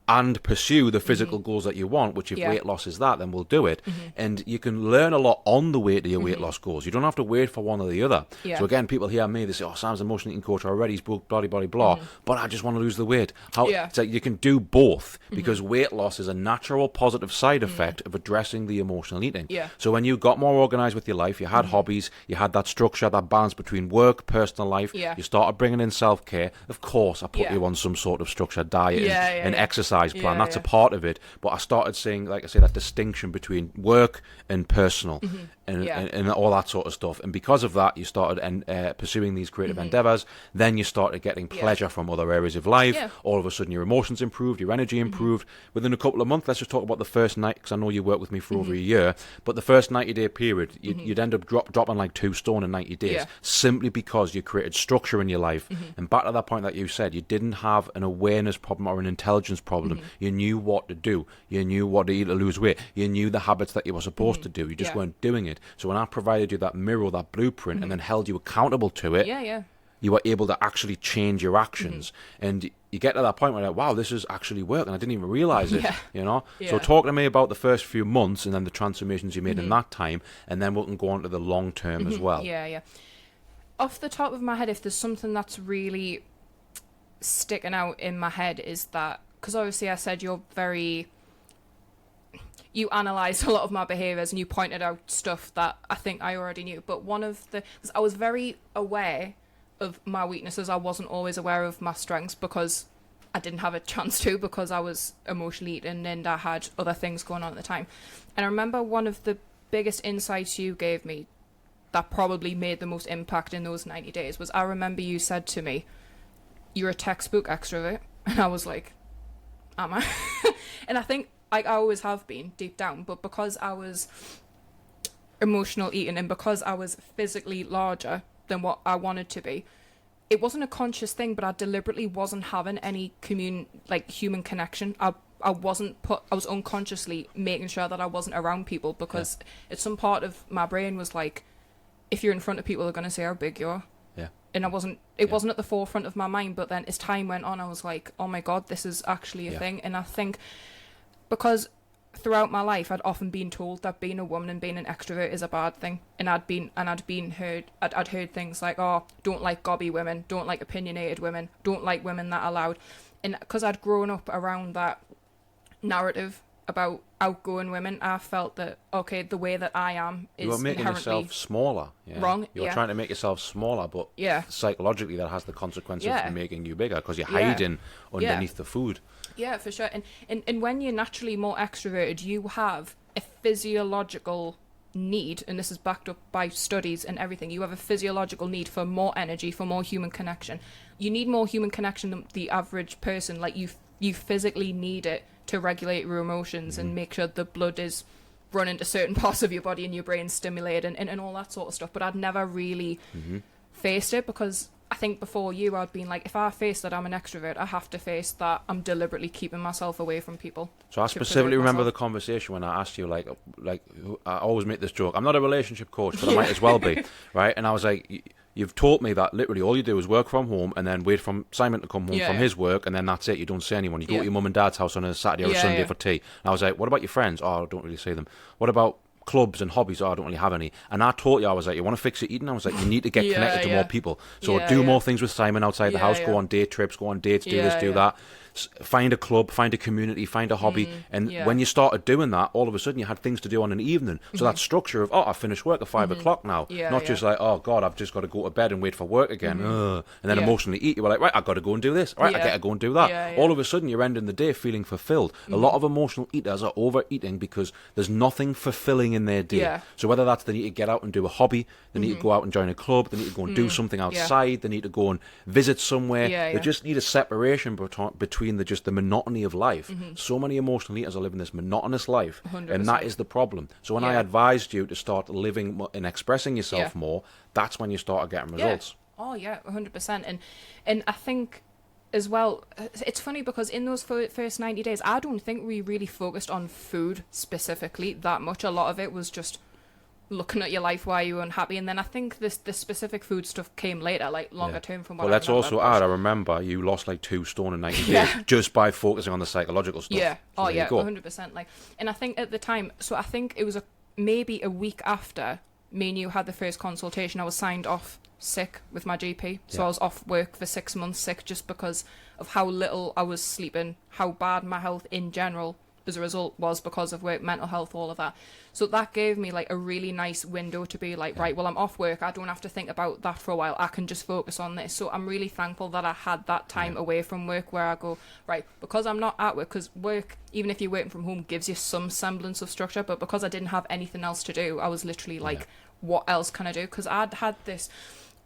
and pursue the physical goals that you want, which if weight loss is that, then we'll do it. And you can learn a lot on the way to your weight loss goals. You don't have to wait for one or the other. So again, people hear me, they say, oh, Sam's an emotional eating coach already, he's broke, blah, blah, blah, but I just want to lose the weight. It's like you can do both, because weight loss is a natural positive side effect of addressing the emotional eating. So when you got more organized with your life, you had hobbies, you had that structure, that balance between work, personal life, you started bringing in self-care. Of course, I put you on some sort of structured diet and exercise plan. That's a part of it. But I started seeing, like I say, that distinction between work and personal and all that sort of stuff. And because of that, you started pursuing these creative endeavors. Then you started getting pleasure from other areas of life. All of a sudden, your emotions improved, your energy improved. Within a couple of months, let's just talk about the first night, because I know you worked with me for over a year, but the first 90-day period, you'd end up dropping like 2 stone in 90 days, simply because you created structure in your life. And back to that point that you said, you didn't have an awareness problem or an intelligence problem. You knew what to do. You knew what to eat to lose weight. You knew the habits that you were supposed to do. You just weren't doing it. So when I provided you that mirror, that blueprint, and then held you accountable to it, you were able to actually change your actions. And you get to that point where you're like, wow, this is actually working. I didn't even realize it, you know? So talk to me about the first few months and then the transformations you made in that time, and then we can go on to the long term as well. Off the top of my head, if there's something that's really sticking out in my head, is that, because obviously I said you analysed a lot of my behaviours and you pointed out stuff that I think I already knew. But I was very aware of my weaknesses. I wasn't always aware of my strengths because I didn't have a chance to, because I was emotionally eating and I had other things going on at the time. And I remember one of the biggest insights you gave me that probably made the most impact in those 90 days was, I remember you said to me, you're a textbook extrovert. And I was like, am I? And I think I always have been deep down, but because I was emotional eating and because I was physically larger than what I wanted to be, it wasn't a conscious thing, but I deliberately wasn't having any human connection. I was unconsciously making sure that I wasn't around people, because it's some part of my brain was like, if you're in front of people, they're going to say how big you are. And it wasn't at the forefront of my mind, but then as time went on, I was like, oh my God, this is actually a thing. And I think because throughout my life, I'd often been told that being a woman and being an extrovert is a bad thing. And I'd heard things like, oh, don't like gobby women, don't like opinionated women, don't like women that are loud. And because I'd grown up around that narrative about outgoing women, I felt that, okay, the way that I am is you were making yourself smaller. Wrong. You were trying to make yourself smaller, but psychologically that has the consequence of making you bigger, because you're hiding underneath the food. Yeah, for sure. And when you're naturally more extroverted, you have a physiological need, and this is backed up by studies and everything, you have a physiological need for more energy, for more human connection. You need more human connection than the average person. Like, you you physically need it to regulate your emotions and make sure the blood is running to certain parts of your body and your brain stimulated and all that sort of stuff. But I'd never really faced it, because I think before you, I'd been like, if I face that I'm an extrovert, I have to face that I'm deliberately keeping myself away from people. So I specifically remember the conversation when I asked you, like I always make this joke. I'm not a relationship coach, but I might as well be, right? And I was like, you've taught me that literally all you do is work from home and then wait for Simon to come home from his work, and then that's it. You don't see anyone. You go to your mum and dad's house on a Saturday or a Sunday for tea. And I was like, what about your friends? Oh, I don't really see them. What about clubs and hobbies? Oh, I don't really have any. And I taught you, I was like, you want to fix your eating? I was like, you need to get connected to more people. So do more things with Simon outside the house, go on date trips, go on dates, do this, do that. Find a club, find a community, find a hobby. And when you started doing that, all of a sudden you had things to do on an evening. So that structure of, I finished work at 5 o'clock now. Not just like, oh God, I've just got to go to bed and wait for work again. And then emotionally eat. You were like, right, I've got to go and do this. Right, I got to go and do that. All of a sudden you're ending the day feeling fulfilled. A lot of emotional eaters are overeating because there's nothing fulfilling in their day. So whether that's they need to get out and do a hobby, they need to go out and join a club, they need to go and do something outside, they need to go and visit somewhere. They just need a separation between the monotony of life. So many emotional eaters are living this monotonous life, 100%. and that is the problem. So when I advised you to start living and expressing yourself more, that's when you started getting results. Oh yeah, 100%. And I think as well, it's funny because in those first 90 days, I don't think we really focused on food specifically that much. A lot of it was just looking at your life, why you were unhappy, and then I think the specific food stuff came later, like longer term from what I let's remember. also add, I remember you lost like 2 stone in 90 days just by focusing on the psychological stuff. Yeah, so 100%. Like, and I think at the time, so I think it was maybe a week after me and you had the first consultation, I was signed off sick with my GP. So I was off work for 6 months sick just because of how little I was sleeping, how bad my health in general as a result was because of work, mental health, all of that. So that gave me like a really nice window to be like, right, well, I'm off work. I don't have to think about that for a while. I can just focus on this. So I'm really thankful that I had that time away from work where I go, right, because I'm not at work, because work, even if you're working from home, gives you some semblance of structure. But because I didn't have anything else to do, I was literally like, what else can I do? Because I'd had this,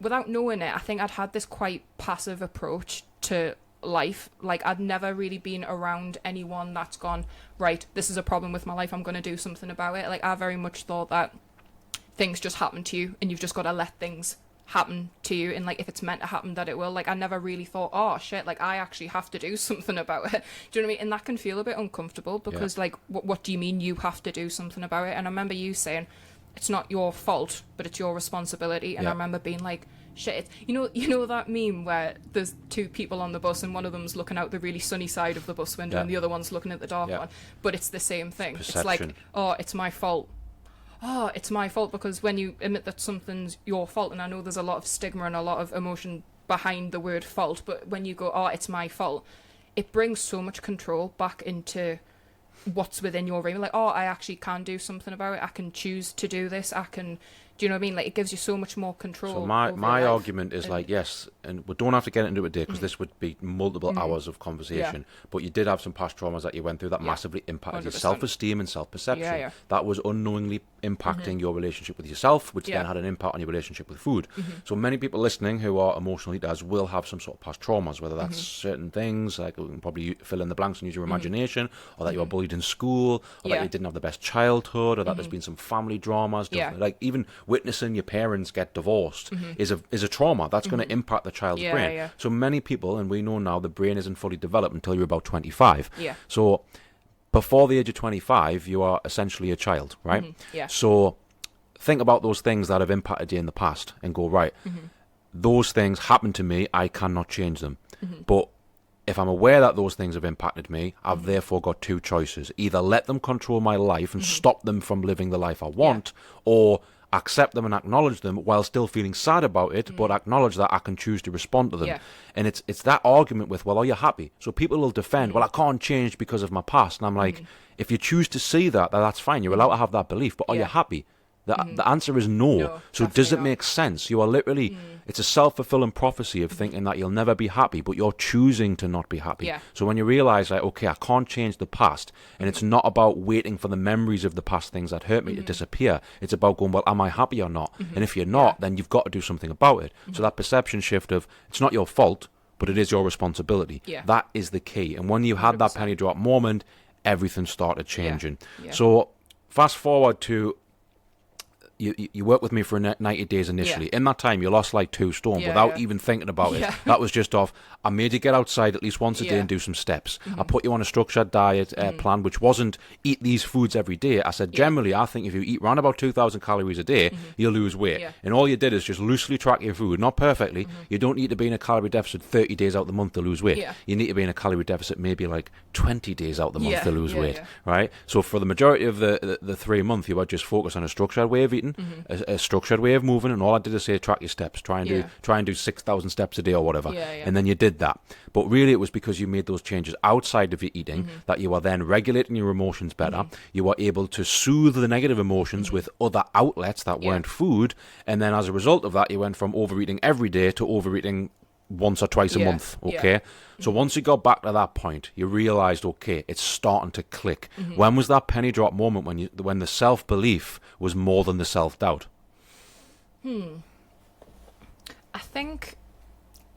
without knowing it, I think I'd had this quite passive approach to life. Like, I'd never really been around anyone that's gone, right, this is a problem with my life, I'm going to do something about it. Like, I very much thought that things just happen to you and you've just got to let things happen to you, and like if it's meant to happen, that it will. Like, I never really thought, oh shit, like I actually have to do something about it. Do you know what I mean? And that can feel a bit uncomfortable because like what do you mean you have to do something about it? And I remember you saying it's not your fault, but it's your responsibility. And I remember being like, shit, you know that meme where there's 2 people on the bus and one of them's looking out the really sunny side of the bus window and the other one's looking at the dark one, but it's the same thing. Perception. It's like, oh, it's my fault. Oh, it's my fault, because when you admit that something's your fault, and I know there's a lot of stigma and a lot of emotion behind the word fault, but when you go, oh, it's my fault, it brings so much control back into what's within your realm. Like, oh, I actually can do something about it. I can choose to do this. I can, do you know what I mean? Like, it gives you so much more control. So my argument is like, yes, and we don't have to get into it today because this would be multiple hours of conversation, but you did have some past traumas that you went through that massively impacted 100%. Your self-esteem and self-perception. That was unknowingly impacting your relationship with yourself, which then had an impact on your relationship with food. So many people listening who are emotional eaters will have some sort of past traumas, whether that's certain things, like we can probably fill in the blanks and use your imagination, or that you were bullied in school, or that you didn't have the best childhood, or that there's been some family dramas. Like, even witnessing your parents get divorced is a trauma that's going to impact the child's brain. So many people, and we know now the brain isn't fully developed until you're about 25. So before the age of 25, you are essentially a child, right? So think about those things that have impacted you in the past and go, right, those things happened to me, I cannot change them. But if I'm aware that those things have impacted me, I've therefore got 2 choices. Either let them control my life and stop them from living the life I want, or accept them and acknowledge them while still feeling sad about it, but acknowledge that I can choose to respond to them. And it's that argument with, well, are you happy? So people will defend, well, I can't change because of my past. And I'm like, if you choose to see that, that's fine. You're allowed to have that belief, but are you happy? The answer is no. So does it make sense? You are literally, it's a self-fulfilling prophecy of thinking that you'll never be happy, but you're choosing to not be happy. So when you realize, like, okay, I can't change the past, and it's not about waiting for the memories of the past things that hurt me to disappear. It's about going, well, am I happy or not? And if you're not, then you've got to do something about it. So that perception shift of, it's not your fault, but it is your responsibility. Yeah. That is the key. And when you had that 100%. penny drop moment, everything started changing. Yeah. So fast forward to you worked with me for 90 days initially. Yeah. In that time, you lost like 2 stone Yeah, without yeah. even thinking about it. Yeah. That was just off. I made you get outside at least once a day Yeah. and do some steps. I put you on a structured diet plan, which wasn't eat these foods every day. I said, generally, I think if you eat around about 2,000 calories a day, you'll lose weight. Yeah. And all you did is just loosely track your food, not perfectly. You don't need to be in a calorie deficit 30 days out the month to lose weight. Yeah. You need to be in a calorie deficit maybe like 20 days out the month Yeah, to lose yeah, weight, yeah. right? So for the majority of the 3 months, you would just focus on a structured way of eating, a structured way of moving, and all I did is say track your steps, try and do 6,000 steps a day or whatever, and then you did that. But really, it was because you made those changes outside of your eating that you were then regulating your emotions better. You were able to soothe the negative emotions with other outlets that weren't food, and then as a result of that, you went from overeating every day to overeating once or twice a month, okay? So once you got back to that point, you realized, okay, it's starting to click. When was that penny drop moment when the self-belief was more than the self-doubt? I think,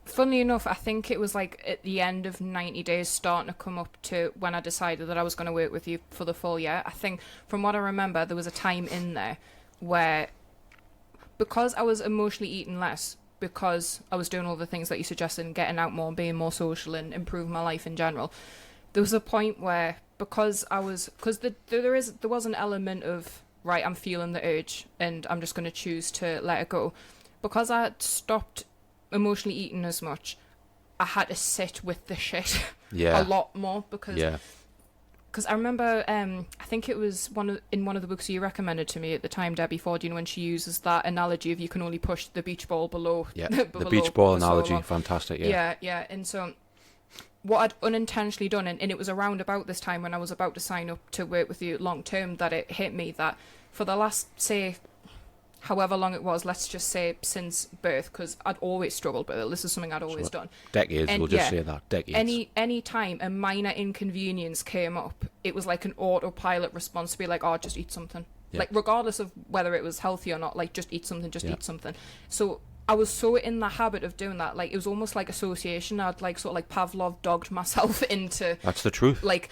funnily enough, I think it was like at the end of 90 days starting to come up to when I decided that I was going to work with you for the full year. I think from what I remember, there was a time in there where, because I was emotionally eating less, because I was doing all the things that you suggested and getting out more and being more social and improving my life in general, there was a point where, because there was an element of, right, I'm feeling the urge and I'm just going to choose to let it go. Because I had stopped emotionally eating as much, I had to sit with the shit a lot more because I remember, I think it was in one of the books you recommended to me at the time, Debbie Ford, when she uses that analogy of you can only push the beach ball below. Yeah, the beach ball analogy, fantastic, Yeah, and so what I'd unintentionally done, and it was around about this time when I was about to sign up to work with you long term, that it hit me that for the last, say, however long it was, let's just say since birth, because I'd always struggled with it. This is something I'd always done. Decades, we'll just say that. Decades. Any time a minor inconvenience came up, it was like an autopilot response to be like, oh, just eat something. Yeah. Like, regardless of whether it was healthy or not, like, just eat something, eat something. So I was so in the habit of doing that, like, it was almost like association. I'd like sort of like Pavlov dogged myself into, that's the truth, like,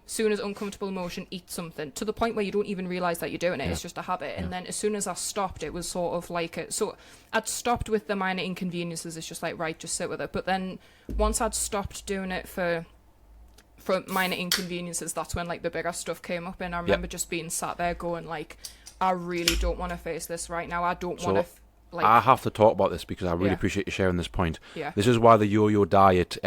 soon as uncomfortable emotion, eat something, to the point where you don't even realize that you're doing it. It's just a habit. And then as soon as I stopped, it was sort of like so I'd stopped with the minor inconveniences. It's just like, right, just sit with it. But then once I'd stopped doing it for minor inconveniences, that's when like the bigger stuff came up. And I remember just being sat there going like, I really don't want to face this right now. I don't want to I have to talk about this because I really appreciate you sharing this point. Yeah. This is why the yo-yo diet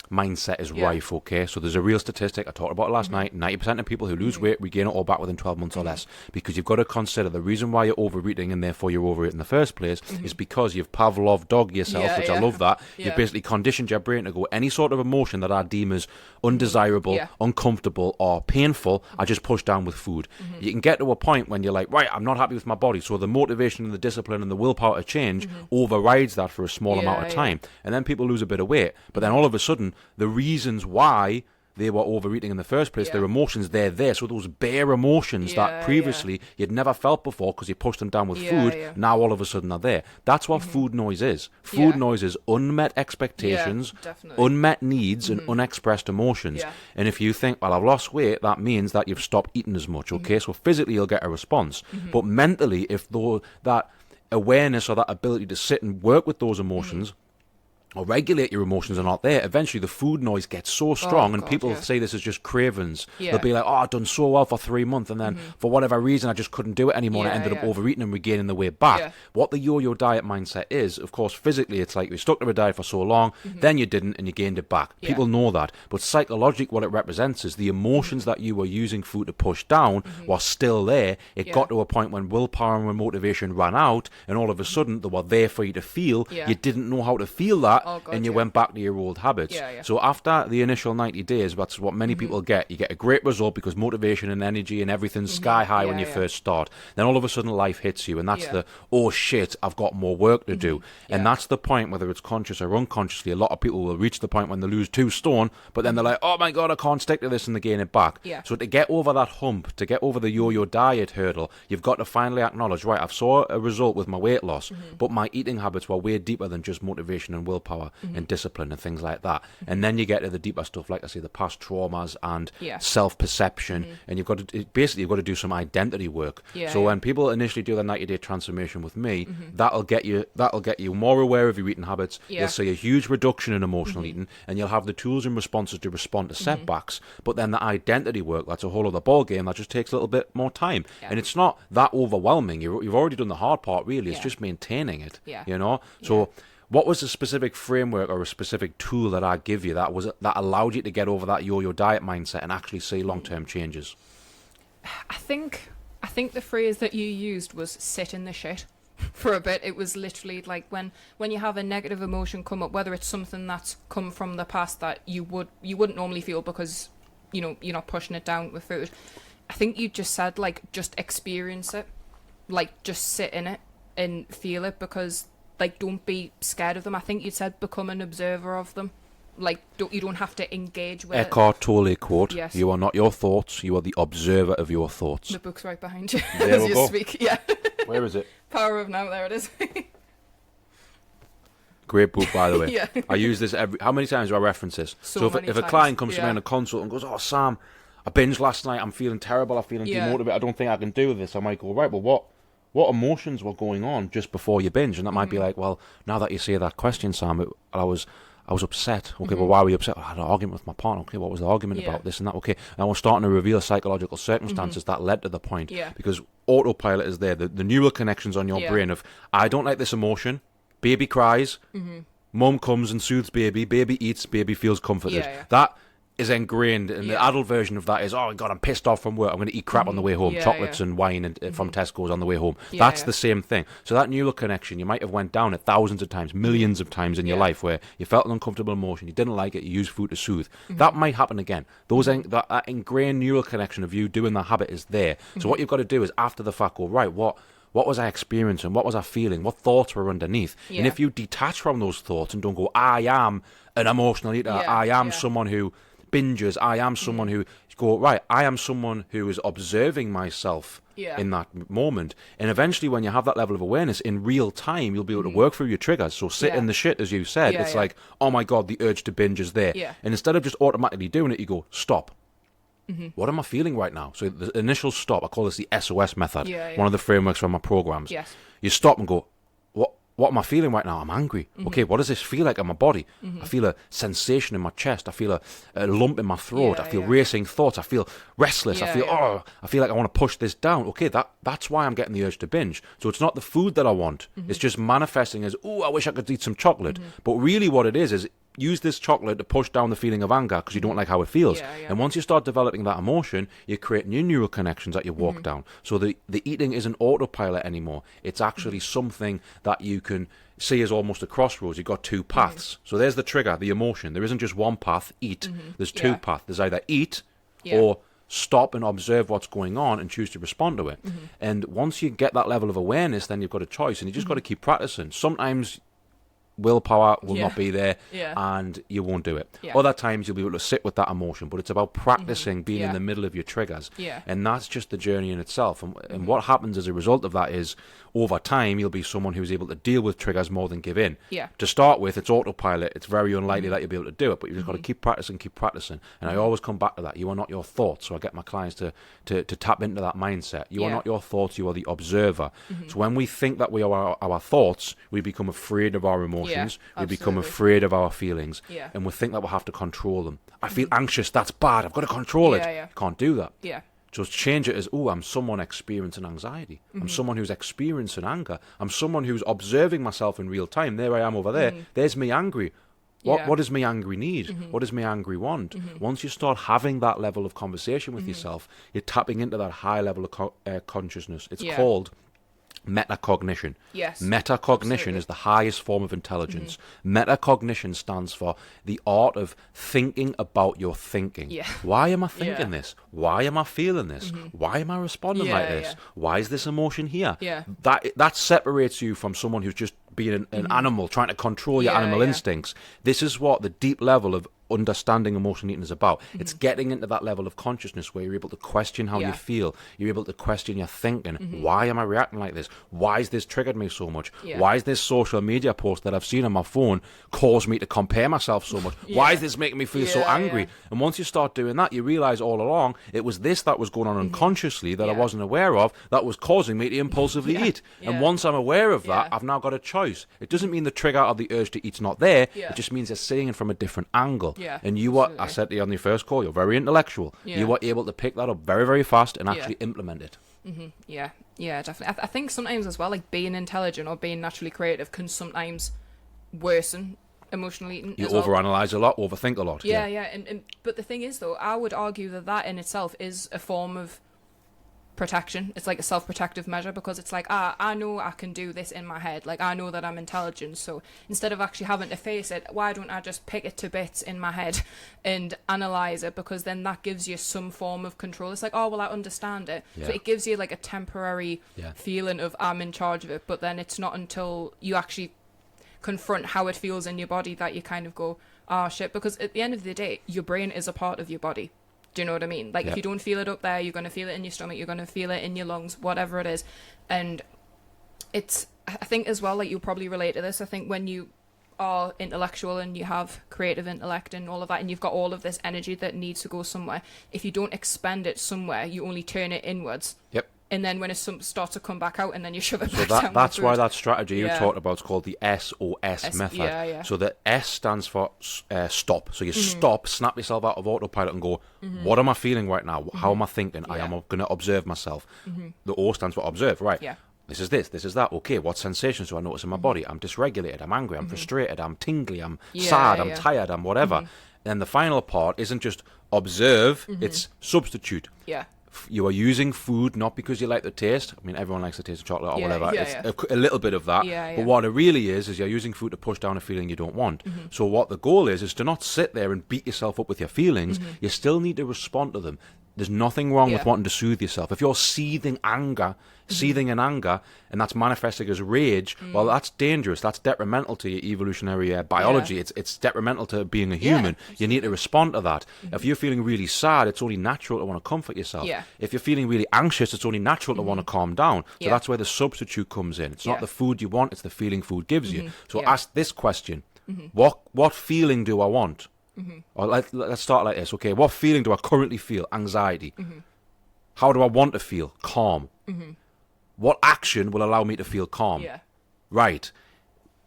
mindset is rife, okay? So there's a real statistic, I talked about it last night, 90% of people who lose weight regain it all back within 12 months or less, because you've got to consider the reason why you're overeating and therefore you're overeating in the first place is because you've Pavlov dogged yourself, which I love that. You've basically conditioned your brain to go, any sort of emotion that I deem as undesirable, uncomfortable or painful, I just push down with food. You can get to a point when you're like, right, I'm not happy with my body, so the motivation and the discipline and the willpower to change overrides that for a small amount of time. And then people lose a bit of weight, but then all of a sudden, the reasons why they were overeating in the first place, their emotions, they're there. So those bare emotions that previously you'd never felt before because you pushed them down with food, now all of a sudden are there. That's what food noise is. Food noise is unmet expectations, unmet needs, and unexpressed emotions. And if you think, well, I've lost weight, that means that you've stopped eating as much, okay? So physically you'll get a response. But mentally, if that awareness or that ability to sit and work with those emotions or regulate your emotions are not there, eventually the food noise gets so strong and people say this is just cravings. They'll be like, oh, I've done so well for 3 months and then for whatever reason I just couldn't do it anymore and I ended up overeating and regaining the weight back. What the yo-yo diet mindset is, of course, physically it's like you stuck to a diet for so long, then you didn't and you gained it back. People know that. But psychologically what it represents is the emotions that you were using food to push down were still there. It got to a point when willpower and when motivation ran out and all of a sudden they were there for you to feel. You didn't know how to feel that. And you went back to your old habits. So after the initial 90 days, that's what many people get. You get a great result because motivation and energy and everything's sky high when you first start. Then all of a sudden life hits you and that's the, oh shit, I've got more work to do. And that's the point, whether it's conscious or unconsciously, a lot of people will reach the point when they lose 2 stone, but then they're like, oh my God, I can't stick to this, and they gain it back. So to get over that hump, to get over the yo-yo diet hurdle, you've got to finally acknowledge, right, I've saw a result with my weight loss, but my eating habits were way deeper than just motivation and willpower. willpower and discipline and things like that. And then you get to the deeper stuff, like I say, the past traumas and self-perception. And you've got to do some identity work. So when people initially do the 90-day transformation with me, that'll get you more aware of your eating habits. You'll see a huge reduction in emotional eating, and you'll have the tools and responses to respond to setbacks. But then the identity work, that's a whole other ball game. That just takes a little bit more time. And it's not that overwhelming. You've already done the hard part, really. It's just maintaining it, you know? So what was the specific framework or a specific tool that I give you that allowed you to get over that yo-yo diet mindset and actually see long-term changes? I think the phrase that you used was sit in the shit for a bit. It was literally like when you have a negative emotion come up, whether it's something that's come from the past that you wouldn't normally feel because, you know, you're not pushing it down with food. I think you just said, like, just experience it. Like, just sit in it and feel it, because, like, don't be scared of them. I think you said become an observer of them. Like, you don't have to engage with Eckhart Tolle quote, Yes. You are not your thoughts, you are the observer of your thoughts. The book's right behind you There as we you go. speak. Yeah. Where is it? Power of Now, there it is. Great book, by the way. Yeah. I use this how many times do I reference this? So if many a times, client comes to me yeah. in a consult and goes, oh, Sam, I binged last night, I'm feeling terrible, I'm feeling demotivated, I don't think I can do this. I might go, right, well, what emotions were going on just before you binge? And that might be like, well, now that you say that question, Sam, I was upset. Okay, well, why were you upset? I had an argument with my partner. Okay, what was the argument about? This and that. Okay, and I was starting to reveal psychological circumstances that led to the point. Yeah. Because autopilot is there. The neural connections on your brain of, I don't like this emotion. Baby cries. Mum comes and soothes baby. Baby eats. Baby feels comforted. That is ingrained, and the adult version of that is, oh God, I'm pissed off from work, I'm going to eat crap on the way home, chocolates and wine and from Tesco's on the way home. That's the same thing. So that neural connection, you might have went down it thousands of times, millions of times in your life, where you felt an uncomfortable emotion, you didn't like it, you used food to soothe. That might happen again. That ingrained neural connection of you doing that habit is there. So what you've got to do is, after the fact, go, right, what was I experiencing? What was I feeling? What thoughts were underneath? And if you detach from those thoughts and don't go, I am an emotional eater, I am someone who binges, I am someone who go, right, I am someone who is observing myself in that moment. And eventually, when you have that level of awareness in real time, you'll be able to work through your triggers. So sit in the shit, as you said. It's like, oh my God, the urge to binge is there. And instead of just automatically doing it, you go, stop. What am I feeling right now? So the initial stop, I call this the SOS method, one of the frameworks from my programs. You stop and go, what am I feeling right now? I'm angry. Okay, what does this feel like in my body? I feel a sensation in my chest. I feel a lump in my throat. I feel racing thoughts. I feel restless. I feel like I want to push this down. Okay, that's why I'm getting the urge to binge. So it's not the food that I want. It's just manifesting as, oh, I wish I could eat some chocolate. But really what it is use this chocolate to push down the feeling of anger because you don't like how it feels. And once you start developing that emotion, you create new neural connections that you walk down. So the eating isn't autopilot anymore. It's actually something that you can see as almost a crossroads. You've got two paths. So there's the trigger, the emotion. There isn't just one path, eat. There's two paths. There's either eat or stop and observe what's going on and choose to respond to it. And once you get that level of awareness, then you've got a choice, and you just got to keep practicing. Sometimes willpower will not be there and you won't do it. Other times you'll be able to sit with that emotion, but it's about practicing being in the middle of your triggers. And that's just the journey in itself. And what happens as a result of that is, over time, you'll be someone who's able to deal with triggers more than give in. To start with, it's autopilot. It's very unlikely that you'll be able to do it, but you've just got to keep practicing. And I always come back to that. You are not your thoughts. So I get my clients to tap into that mindset. You are not your thoughts. You are the observer. So when we think that we are our thoughts, we become afraid of our emotions. We become afraid of our feelings. And we think that we'll have to control them. I feel anxious. That's bad. I've got to control it. You can't do that. Just change it as, oh, I'm someone experiencing anxiety. I'm someone who's experiencing anger. I'm someone who's observing myself in real time. There I am over there. There's me angry. What does me angry need? What does me angry want? Once you start having that level of conversation with yourself, you're tapping into that high level of consciousness. It's called metacognition. Metacognition is the highest form of intelligence. Metacognition stands for the art of thinking about your thinking. Why am I thinking this? Why am I feeling this? Why am I responding like this? Why is this emotion here? That separates you from someone who's just being an animal, trying to control your animal instincts. This is what the deep level of understanding emotional eating is about. It's getting into that level of consciousness where you're able to question how you feel. You're able to question your thinking. Why am I reacting like this? Why has this triggered me so much? Why is this social media post that I've seen on my phone caused me to compare myself so much? Why is this making me feel so angry? And once you start doing that, you realize all along it was this that was going on unconsciously that I wasn't aware of that was causing me to impulsively eat. And once I'm aware of that, I've now got a choice. It doesn't mean the trigger of the urge to eat's not there. It just means they're seeing it from a different angle. And you were, I said to you on the first call, you're very intellectual. You were able to pick that up very, very fast and actually implement it. Yeah, definitely. I think sometimes as well, like being intelligent or being naturally creative can sometimes worsen emotional eating. You overanalyze a lot, overthink a lot. And but the thing is, though, I would argue that in itself is a form of protection. It's like a self-protective measure, because it's like, I know I can do this in my head. Like, I know that I'm intelligent, so instead of actually having to face it, why don't I just pick it to bits in my head and analyze it? Because then that gives you some form of control. It's like, oh, well, I understand it. So it gives you like a temporary feeling of I'm in charge of it, but then it's not until you actually confront how it feels in your body that you kind of go, oh shit. Because at the end of the day, your brain is a part of your body. Do you know what I mean? Like, if you don't feel it up there, you're going to feel it in your stomach, you're going to feel it in your lungs, whatever it is. And it's, I think as well, like, you'll probably relate to this. I think when you are intellectual and you have creative intellect and all of that, and you've got all of this energy that needs to go somewhere, if you don't expend it somewhere, you only turn it inwards. And then when it starts to come back out, and then you shove it back down. That's why that strategy you talked about is called the SOS method. So the S stands for stop. So you stop, snap yourself out of autopilot and go, what am I feeling right now? How am I thinking? I am going to observe myself. The O stands for observe, right? This is this is that. Okay, what sensations do I notice in my body? I'm dysregulated, I'm angry, I'm frustrated, I'm tingly, I'm sad, I'm tired, I'm whatever. And then the final part isn't just observe, it's substitute. You are using food not because you like the taste. I mean, everyone likes the taste of chocolate or whatever. It's a little bit of that. But what it really is you're using food to push down a feeling you don't want. So what the goal is to not sit there and beat yourself up with your feelings. You still need to respond to them. There's nothing wrong with wanting to soothe yourself. If you're seething in anger, and that's manifesting as rage, well, that's dangerous. That's detrimental to your evolutionary biology. It's detrimental to being a human. You need to respond to that. If you're feeling really sad, it's only natural to want to comfort yourself. If you're feeling really anxious, it's only natural to want to calm down. So that's where the substitute comes in. It's not the food you want, it's the feeling food gives you. So ask this question. What feeling do I want? Or let's start like this. Okay, what feeling do I currently feel? Anxiety. How do I want to feel? Calm. What action will allow me to feel calm? Right.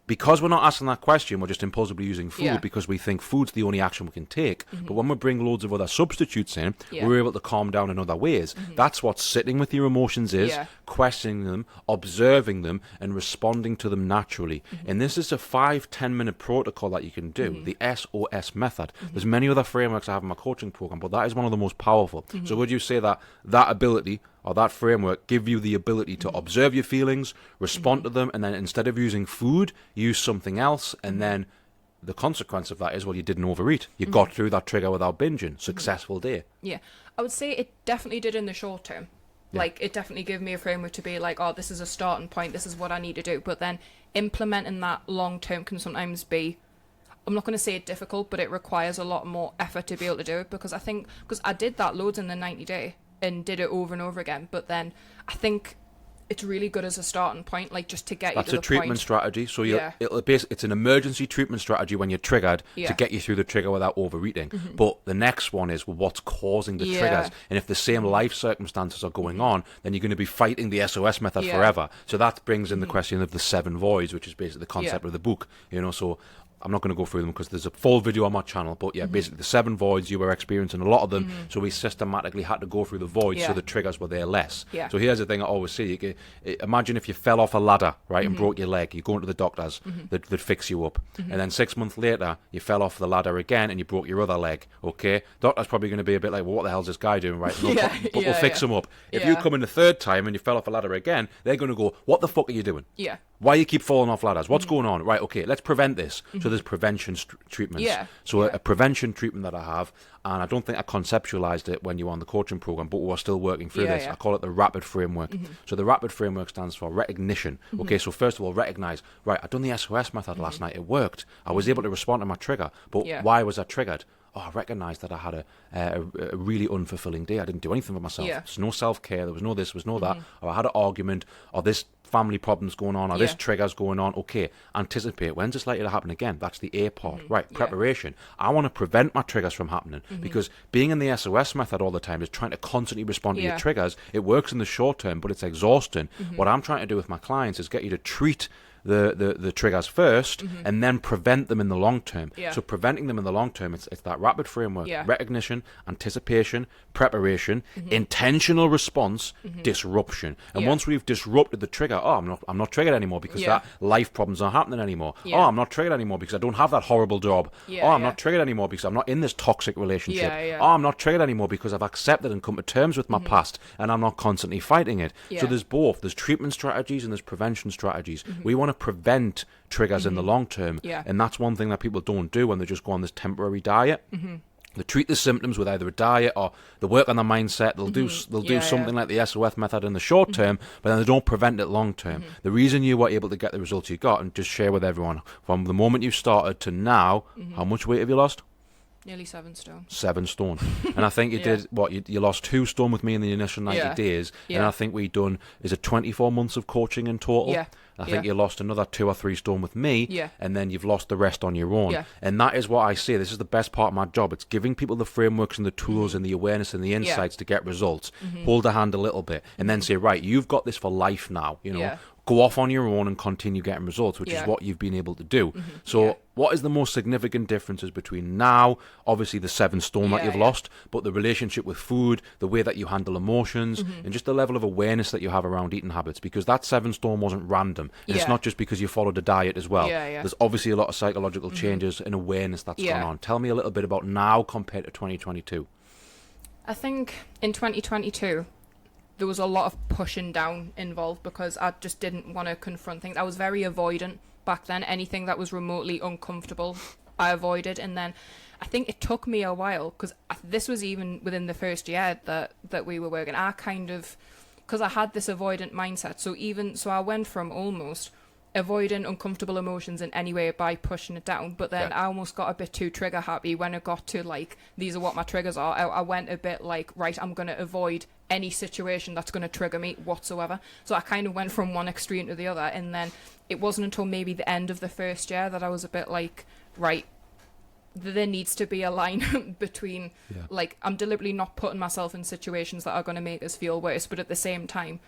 Because we're not asking that question, we're just impulsively using food because we think food's the only action we can take. But when we bring loads of other substitutes in, we're able to calm down in other ways. That's what sitting with your emotions is, questioning them, observing them, and responding to them naturally. And this is a 5-10 minute protocol that you can do, the SOS method. There's many other frameworks I have in my coaching program, but that is one of the most powerful. So would you say that ability or that framework give you the ability to observe your feelings, respond to them, and then instead of using food, use something else, and then the consequence of that is, well, you didn't overeat. You got through that trigger without binging. Successful day. I would say it definitely did in the short term. Like, it definitely gave me a framework to be like, oh, this is a starting point, this is what I need to do. But then implementing that long term can sometimes be, I'm not going to say it difficult, but it requires a lot more effort to be able to do it, because I did that loads in the 90-day and did it over and over again. But then I think it's really good as a starting point, like, just to get you to the point. That's a treatment strategy. So it's an emergency treatment strategy when you're triggered to get you through the trigger without overeating. But the next one is, well, what's causing the triggers? And if the same life circumstances are going on, then you're going to be fighting the SOS method forever. So that brings in the question of the 7 voids, which is basically the concept of the book. So I'm not going to go through them because there's a full video on my channel, but basically the 7 voids, you were experiencing a lot of them, so we systematically had to go through the voids so the triggers were there less. So here's the thing I always say, imagine if you fell off a ladder, right, and broke your leg, you go into the doctors, they'd fix you up, and then 6 months later, you fell off the ladder again and you broke your other leg, okay? Doctor's probably going to be a bit like, well, what the hell's this guy doing, right? But we'll fix him up. If you come in the 3rd time and you fell off a ladder again, they're going to go, what the fuck are you doing? Why you keep falling off ladders? What's going on? Right, okay, let's prevent this. So there's prevention treatments. Yeah. So a prevention treatment that I have, and I don't think I conceptualized it when you were on the coaching program, but we're still working through this. I call it the RAPID framework. So the RAPID framework stands for recognition. Okay, so first of all, recognize, right, I've done the SOS method last night. It worked. I was able to respond to my trigger. But why was I triggered? Oh, I recognised that I had a really unfulfilling day. I didn't do anything for myself. There's no self-care. There was no this, there was no that. Or I had an argument, or this family problem's going on, or this trigger's going on. Okay, anticipate. When's this likely to happen again? That's the A part. Right, preparation. I want to prevent my triggers from happening because being in the SOS method all the time is trying to constantly respond to your triggers. It works in the short term, but it's exhausting. What I'm trying to do with my clients is get you to treat the triggers first and then prevent them in the long term. So preventing them in the long term, it's that RAPID framework: recognition, anticipation, preparation, intentional response, disruption. And once we've disrupted the trigger, I'm not triggered anymore because that life problem's not happening anymore. Oh, I'm not triggered anymore because I don't have that horrible job. I'm not triggered anymore because I'm not in this toxic relationship. Oh, I'm not triggered anymore because I've accepted and come to terms with my past and I'm not constantly fighting it. So there's both. There's treatment strategies and there's prevention strategies. We want to prevent triggers in the long term, and that's one thing that people don't do when they just go on this temporary diet. They treat the symptoms with either a diet or they work on their mindset. They'll do something like the SOS method in the short term, but then they don't prevent it long term. The reason you were able to get the results you got, and just share with everyone, from the moment you started to now, how much weight have you lost? Nearly 7 stone. 7 stone. And I think you did, you lost 2 stone with me in the initial 90 days. And I think we'd done, is it 24 months of coaching in total? I think you lost another 2 or 3 stone with me, and then you've lost the rest on your own. And that is what I say. This is the best part of my job. It's giving people the frameworks and the tools and the awareness and the insights to get results. Hold a hand a little bit, and then say, right, you've got this for life now. You know, go off on your own and continue getting results, which is what you've been able to do. So what is the most significant differences between now, obviously the 7 stone that you've lost, but the relationship with food, the way that you handle emotions, and just the level of awareness that you have around eating habits? Because that 7 stone wasn't random. And it's not just because you followed a diet as well. There's obviously a lot of psychological changes and awareness that's gone on. Tell me a little bit about now compared to 2022. I think in 2022, there was a lot of pushing down involved because I just didn't want to confront things. I was very avoidant back then. Anything that was remotely uncomfortable, I avoided. And then I think it took me a while, because this was even within the first year that we were working. I kind of, because I had this avoidant mindset. So I went from almost avoiding uncomfortable emotions in any way by pushing it down, but then I almost got a bit too trigger happy when it got to like, these are what my triggers are. I went a bit like, right, I'm going to avoid any situation that's going to trigger me whatsoever. So I kind of went from one extreme to the other, and then it wasn't until maybe the end of the first year that I was a bit like, right, there needs to be a line between like, I'm deliberately not putting myself in situations that are going to make us feel worse, but at the same time,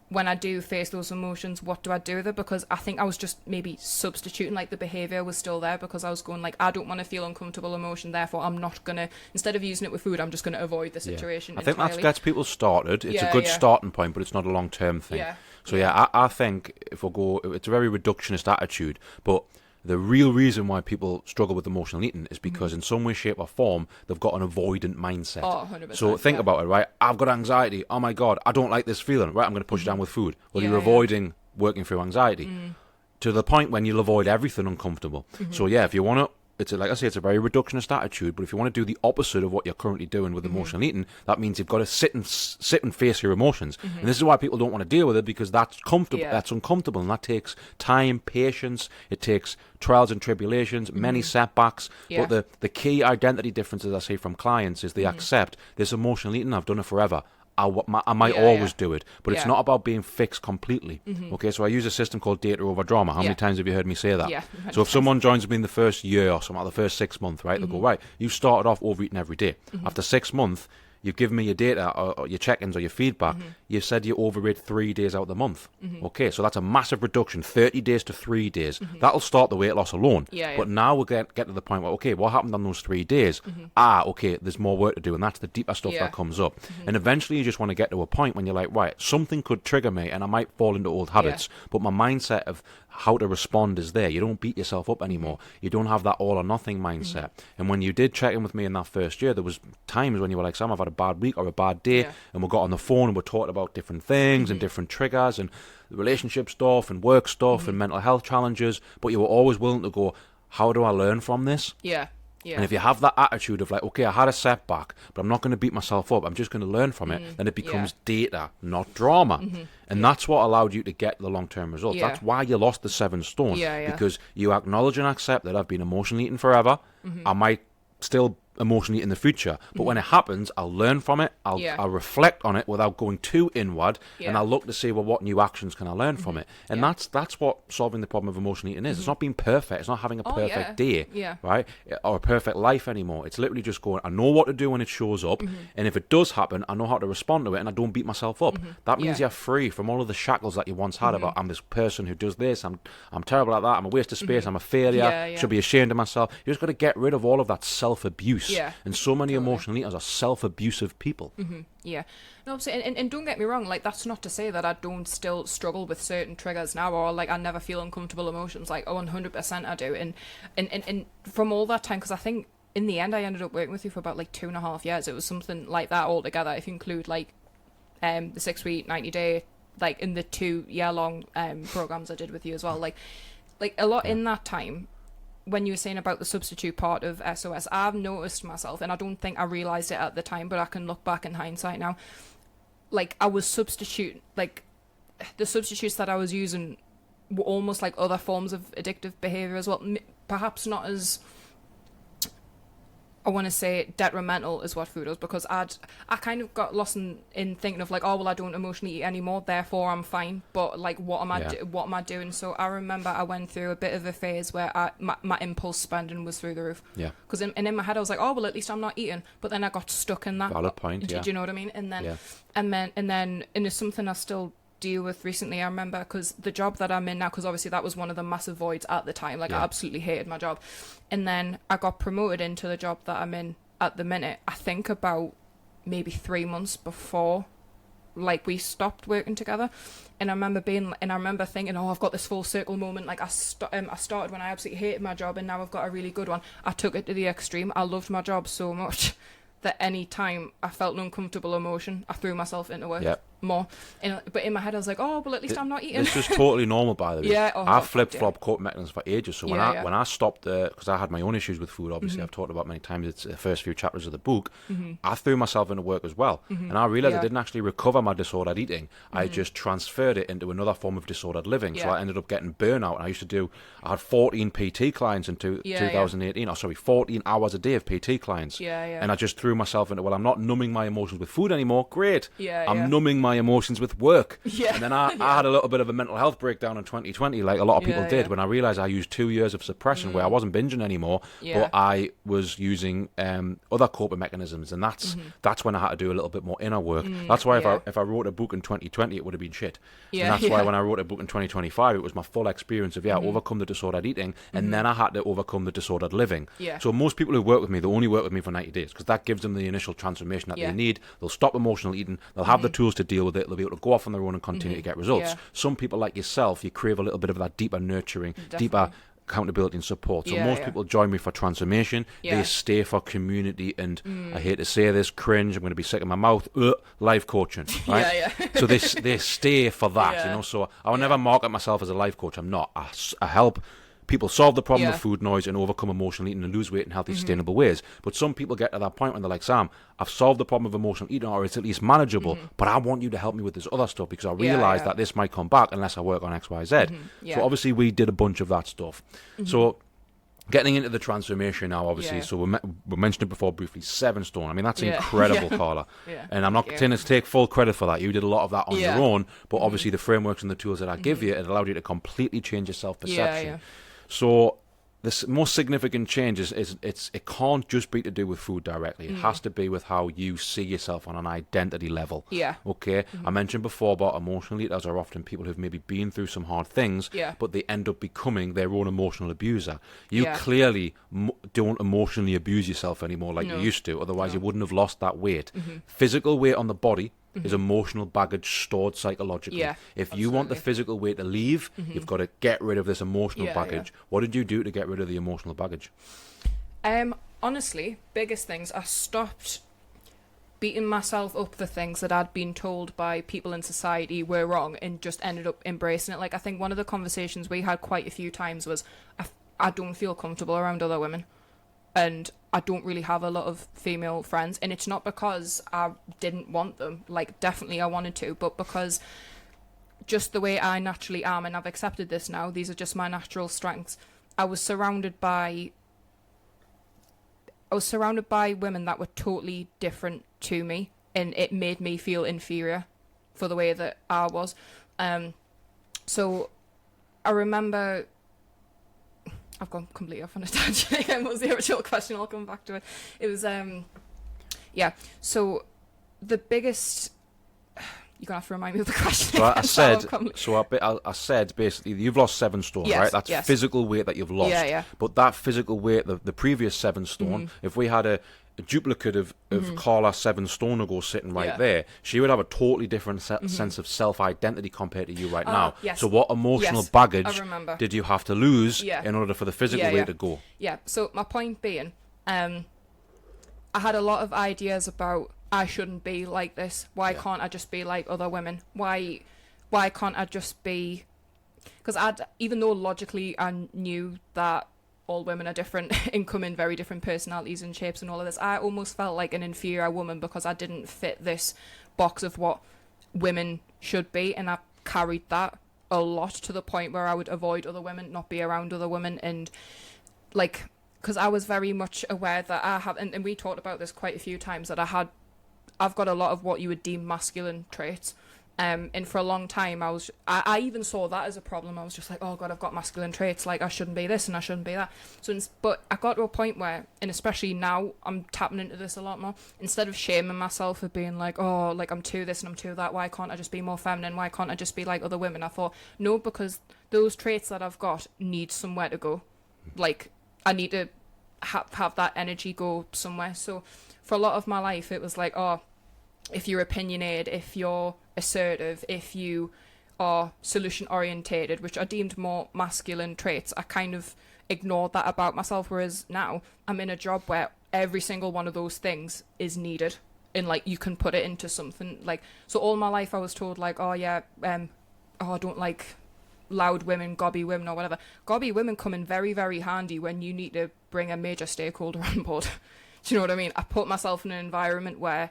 when I do face those emotions, what do I do with it? Because I think I was just maybe substituting, like the behaviour was still there, because I was going like, I don't want to feel uncomfortable emotion, therefore I'm not going to, instead of using it with food, I'm just going to avoid the situation entirely. I think that gets people started. It's a good starting point, but it's not a long-term thing. So I think if we go, it's a very reductionist attitude, but the real reason why people struggle with emotional eating is because in some way, shape or form, they've got an avoidant mindset. 100%. So think about it, right? I've got anxiety. Oh my God, I don't like this feeling. Right, I'm going to push it down with food. Well, you're avoiding working through anxiety to the point when you'll avoid everything uncomfortable. So if you want to, like I say, it's a very reductionist attitude, but if you want to do the opposite of what you're currently doing with emotional eating, that means you've got to sit and face your emotions. And this is why people don't want to deal with it, because that's comfortable, that's uncomfortable, and that takes time, patience, it takes trials and tribulations, many setbacks. But the key identity differences I see from clients is they accept this emotional eating, I've done it forever. I might always do it, but it's not about being fixed completely. Okay, so I use a system called data over drama. How many times have you heard me say that? So if someone joins me in the first year or something, like the first 6 months, right, they'll go, right, you started off overeating every day. After 6 months, you've given me your data or your check-ins or your feedback. You've said you overate 3 days out of the month. Okay, so that's a massive reduction, 30 days to 3 days. That'll start the weight loss alone. But now we'll get to the point where, okay, what happened on those 3 days? Okay, there's more work to do, and that's the deeper stuff that comes up. And eventually you just want to get to a point when you're like, right, something could trigger me and I might fall into old habits, but my mindset of how to respond is there. You don't beat yourself up anymore. You don't have that all or nothing mindset. And when you did check in with me in that first year, there was times when you were like, Sam, I've had a bad week or a bad day, and we got on the phone and we talked about different things and different triggers and relationship stuff and work stuff and mental health challenges, but you were always willing to go, how do I learn from this? Yeah. And if you have that attitude of like, okay, I had a setback, but I'm not going to beat myself up, I'm just going to learn from it, then it becomes data, not drama. And that's what allowed you to get the long-term results. That's why you lost the 7 stone, because you acknowledge and accept that I've been emotionally eating forever. I might still emotionally in the future, but when it happens, I'll learn from it, I'll reflect on it without going too inward, and I'll look to see, well, what new actions can I learn from it? And that's what solving the problem of emotional eating is. It's not being perfect, it's not having a perfect day, right, or a perfect life anymore. It's literally just going, I know what to do when it shows up, and if it does happen, I know how to respond to it, and I don't beat myself up. That means you're free from all of the shackles that you once had about, I'm this person who does this, I'm terrible at that, I'm a waste of space, I'm a failure, should be ashamed of myself. You just got to get rid of all of that self-abuse. And so many emotional eaters are self-abusive people. No, and don't get me wrong, like, that's not to say that I don't still struggle with certain triggers now, or like I never feel uncomfortable emotions. Like, 100% I do. And from all that time, because I think in the end I ended up working with you for about like 2.5 years. It was something like that altogether, if you include like the 6-week, 90-day, like in the 2-year-long programs I did with you as well. Like a lot in that time. When you were saying about the substitute part of SOS, I've noticed myself, and I don't think I realised it at the time, but I can look back in hindsight now, like, I was like, the substitutes that I was using were almost like other forms of addictive behaviour as well. Perhaps not as, I want to say, detrimental as what food was, because I kind of got lost in thinking of like, oh, well, I don't emotionally eat anymore, therefore I'm fine. But like, what am I doing? So I remember I went through a bit of a phase where my impulse spending was through the roof. Because in my head I was like, oh, well, at least I'm not eating. But then I got stuck in that. Valid point. Do you know what I mean? And then it's something I still deal with recently. I remember, because the job that I'm in now, because obviously that was one of the massive voids at the time, like I absolutely hated my job, and then I got promoted into the job that I'm in at the minute, I think about maybe 3 months before like we stopped working together. And I remember thinking, oh, I've got this full circle moment. Like I started when I absolutely hated my job, and now I've got a really good one. I took it to the extreme. I loved my job so much that any time I felt an uncomfortable emotion, I threw myself into it more. But in my head, I was like, oh, well, at least I'm not eating. This is totally normal, by the way. I've flip-flop coping mechanisms for ages. So when I stopped, because I had my own issues with food, obviously, I've talked about many times, it's the first few chapters of the book, I threw myself into work as well. And I realised I didn't actually recover my disordered eating. I just transferred it into another form of disordered living. So I ended up getting burnout. And I had 14 PT clients in 2018. 14 hours a day of PT clients. And I just threw myself into, well, I'm not numbing my emotions with food anymore. Great. I'm numbing my emotions with work. And then I had a little bit of a mental health breakdown in 2020, like a lot of people did, when I realised I used 2 years of suppression where I wasn't binging anymore, but I was using other coping mechanisms, and that's when I had to do a little bit more inner work. That's why if I wrote a book in 2020, it would have been shit. And that's why when I wrote a book in 2025, it was my full experience of overcome the disordered eating, and then I had to overcome the disordered living. So most people who work with me, they only work with me for 90 days, because that gives them the initial transformation that they need. They'll stop emotional eating, they'll have the tools to deal with it, they'll be able to go off on their own and continue to get results. Some people like yourself, you crave a little bit of that deeper nurturing, deeper accountability and support. So most people join me for transformation. They stay for community and, I hate to say this, cringe, I'm going to be sick in my mouth, life coaching, right? So they stay for that, So I will never market myself as a life coach. I'm not. I help people solve the problem of food noise and overcome emotional eating and lose weight in healthy, sustainable ways. But some people get to that point when they're like, Sam, I've solved the problem of emotional eating, or it's at least manageable, but I want you to help me with this other stuff, because I realise that this might come back unless I work on X, Y, Z. So obviously we did a bunch of that stuff. So getting into the transformation now, obviously, so we mentioned it before briefly, 7 stone. I mean, that's incredible, Carla. And I'm not going to take full credit for that. You did a lot of that on your own, but obviously the frameworks and the tools that I give you, it allowed you to completely change your self-perception. So the most significant change is it can't just be to do with food directly. It has to be with how you see yourself on an identity level. Okay? I mentioned before about emotional eaters are often people who've maybe been through some hard things, but they end up becoming their own emotional abuser. You clearly don't emotionally abuse yourself anymore like you used to, otherwise you wouldn't have lost that weight. Physical weight on the body is emotional baggage stored psychologically. If you want the physical weight to leave, you've got to get rid of this emotional baggage. What did you do to get rid of the emotional baggage? Honestly, biggest things, I stopped beating myself up for things that I'd been told by people in society were wrong, and just ended up embracing it. Like, I think one of the conversations we had quite a few times was, I don't feel comfortable around other women, and I don't really have a lot of female friends, and it's not because I didn't want them, like, definitely I wanted to, but because just the way I naturally am, and I've accepted this now, these are just my natural strengths. I was surrounded by women that were totally different to me, and it made me feel inferior for the way that I was. So I remember, I've gone completely off on a tangent again. What was the original question? I'll come back to it. It was, so the biggest... You're going to have to remind me of the question. I said basically you've lost 7 stone, yes, right? That's yes. physical weight that you've lost. Yeah. But that physical weight, the previous 7 stone, if we had a duplicate of Carla 7 stone ago sitting right there, she would have a totally different sense of self-identity compared to you right now. Yes. So what emotional baggage I did you have to lose in order for the physical weight to go? Yeah, so my point being, I had a lot of ideas about I shouldn't be like this. Why can't I just be like other women? Why can't I just be... Because even though logically I knew that all women are different and come in very different personalities and shapes and all of this, I almost felt like an inferior woman because I didn't fit this box of what women should be, and I carried that a lot to the point where I would avoid other women, not be around other women, and like, because I was very much aware that I have, and we talked about this quite a few times, that I've got a lot of what you would deem masculine traits. And for a long time, I even saw that as a problem. I was just like, oh God, I've got masculine traits. Like, I shouldn't be this and I shouldn't be that. But I got to a point where, and especially now, I'm tapping into this a lot more. Instead of shaming myself for being like, oh, like I'm too this and I'm too that. Why can't I just be more feminine? Why can't I just be like other women? I thought, no, because those traits that I've got need somewhere to go. Like, I need to have that energy go somewhere. So for a lot of my life, it was like, oh, if you're opinionated, if you're assertive, if you are solution orientated, which are deemed more masculine traits, I kind of ignored that about myself. Whereas now I'm in a job where every single one of those things is needed, and like you can put it into something. Like, so all my life I was told like, oh yeah, I don't like loud women, gobby women or whatever. Gobby women come in very, very handy when you need to bring a major stakeholder on board. Do you know what I mean? I put myself in an environment where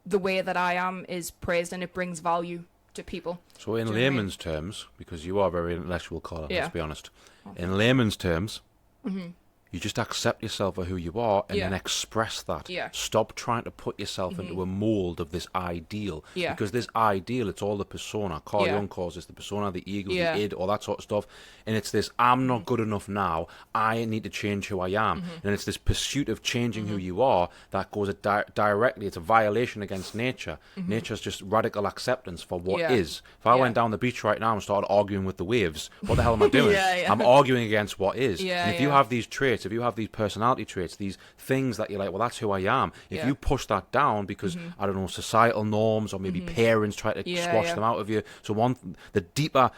the way that I am is praised and it brings value to people. So in layman's terms, because you are very intellectual, Carla, let's be honest. In layman's terms, you just accept yourself for who you are and then express that. Stop trying to put yourself into a mold of this ideal. Because this ideal, it's all the persona. Carl Jung calls this the persona, the ego, the id, all that sort of stuff. And it's this, I'm not good enough now. I need to change who I am. And it's this pursuit of changing who you are that goes directly, it's a violation against nature. Nature's just radical acceptance for what is. If I went down the beach right now and started arguing with the waves, what the hell am I doing? I'm arguing against what is. And if you have these traits, if you have these personality traits, these things that you're like, well, that's who I am. If you push that down because, I don't know, societal norms or maybe parents try to squash them out of you. So the deeper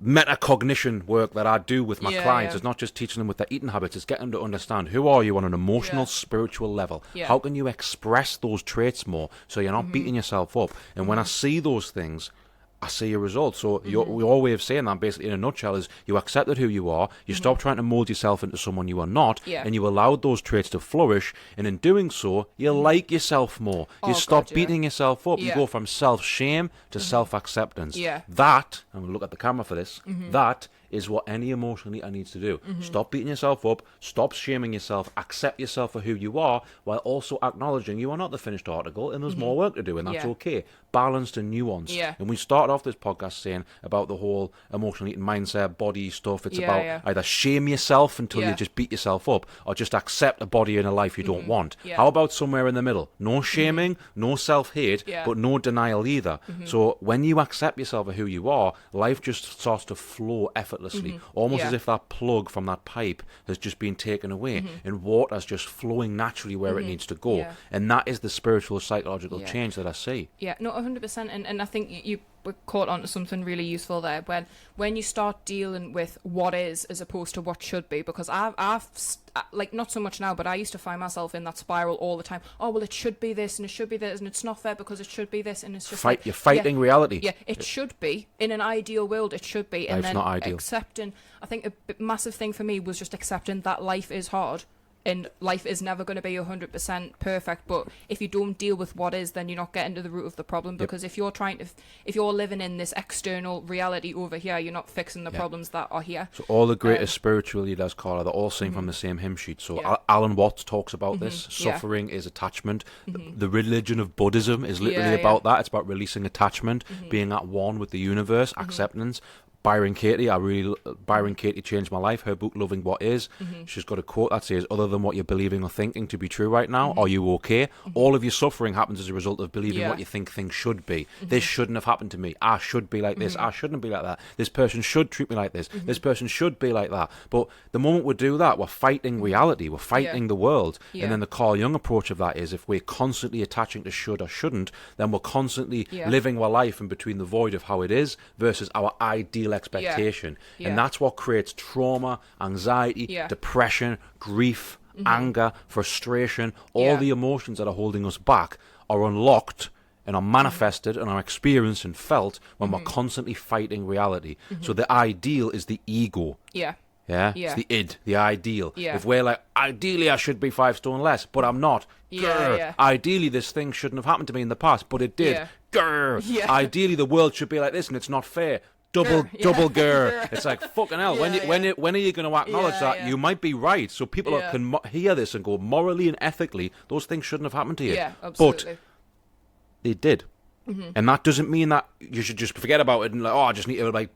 metacognition work that I do with my clients is not just teaching them with their eating habits, it's getting them to understand who are you on an emotional, spiritual level. How can you express those traits more so you're not beating yourself up? And when I see those things, I see your results. So your way of saying that, basically in a nutshell, is you accepted who you are, you stop trying to mold yourself into someone you are not, and you allowed those traits to flourish, and in doing so, you like yourself more. You stop beating yourself up. You go from self-shame to self-acceptance. That, and we'll look at the camera for this, that is what any emotional eater needs to do. Stop beating yourself up, stop shaming yourself, accept yourself for who you are, while also acknowledging you are not the finished article and there's more work to do, and that's okay. Balanced and nuanced. And we started off this podcast saying about the whole emotional eating mindset, body stuff. It's about either shame yourself until you just beat yourself up, or just accept a body in a life you don't want. How about somewhere in the middle? No shaming, no self-hate, but no denial either. So when you accept yourself for who you are, life just starts to flow effortlessly. Almost as if that plug from that pipe has just been taken away and water's just flowing naturally where it needs to go. And that is the spiritual, psychological change that I see. No, 100%. And I think you caught onto something really useful there. When you start dealing with what is as opposed to what should be, because like, not so much now, but I used to find myself in that spiral all the time. Oh, well, it should be this and it should be this and it's not fair because it should be this, and it's just You're fighting reality. Yeah, it should be. In an ideal world, it should be. And Life's then not ideal. accepting, I think massive thing for me was just accepting that life is hard. And life is never going to be 100% perfect, but if you don't deal with what is, then you're not getting to the root of the problem. Because if you're living in this external reality over here, you're not fixing the problems that are here. So all the greatest spiritual leaders, Carla, they're all sing from the same hymn sheet. So Alan Watts talks about this. Suffering is attachment. The religion of Buddhism is literally about that. It's about releasing attachment, being at one with the universe, acceptance. Byron Katie changed my life. Her book, Loving What Is. She's got a quote that says, other than what you're believing or thinking to be true right now, are you okay? All of your suffering happens as a result of believing what you think things should be. This shouldn't have happened to me. I should be like this. I shouldn't be like that. This person should treat me like this. This person should be like that. But the moment we do that, we're fighting reality. We're fighting the world. And then the Carl Jung approach of that is, if we're constantly attaching to should or shouldn't, then we're constantly living our life in between the void of how it is versus our ideal expectation. And that's what creates trauma, anxiety, depression, grief, anger, frustration. All the emotions that are holding us back are unlocked and are manifested and are experienced and felt when we're constantly fighting reality. So the ideal is the ego. It's the id, the ideal. If we're like, ideally I should be 5 stone less, but I'm not. Ideally this thing shouldn't have happened to me in the past, but it did. Ideally the world should be like this and it's not fair. Double grr. It's like, fucking hell. When are you going to acknowledge that you might be right? So people can hear this and go, morally and ethically, those things shouldn't have happened to you. Absolutely. But they did. And that doesn't mean that you should just forget about it and like, I just need to like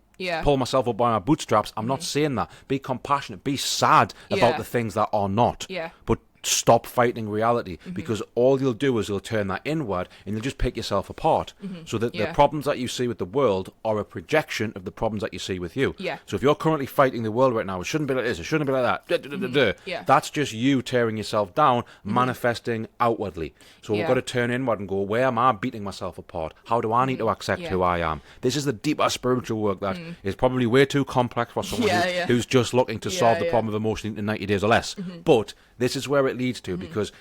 pull myself up by my bootstraps. I'm not saying that. Be compassionate. Be sad about the things that are not. But stop fighting reality, because all you'll do is you'll turn that inward and you'll just pick yourself apart. So that the problems that you see with the world are a projection of the problems that you see with you. So if you're currently fighting the world right now, it shouldn't be like this, it shouldn't be like that, that's just you tearing yourself down, manifesting outwardly. So we've got to turn inward and go, where am I beating myself apart? How do I need to accept who I am? This is the deeper spiritual work that is probably way too complex for someone who's just looking to solve the problem of emotion in 90 days or less. But this is where it leads to, because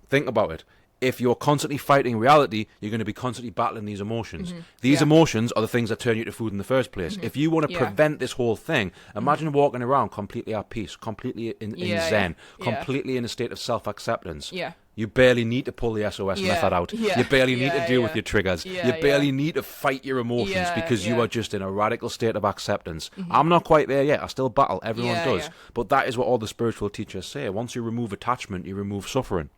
think about it. If you're constantly fighting reality, you're going to be constantly battling these emotions. These emotions are the things that turn you to food in the first place. If you want to prevent this whole thing, imagine walking around completely at peace, completely in zen, completely in a state of self-acceptance. You barely need to pull the SOS method out. You barely need to deal with your triggers. You barely need to fight your emotions because you are just in a radical state of acceptance. I'm not quite there yet. I still battle. Everyone does. But that is what all the spiritual teachers say. Once you remove attachment, you remove suffering.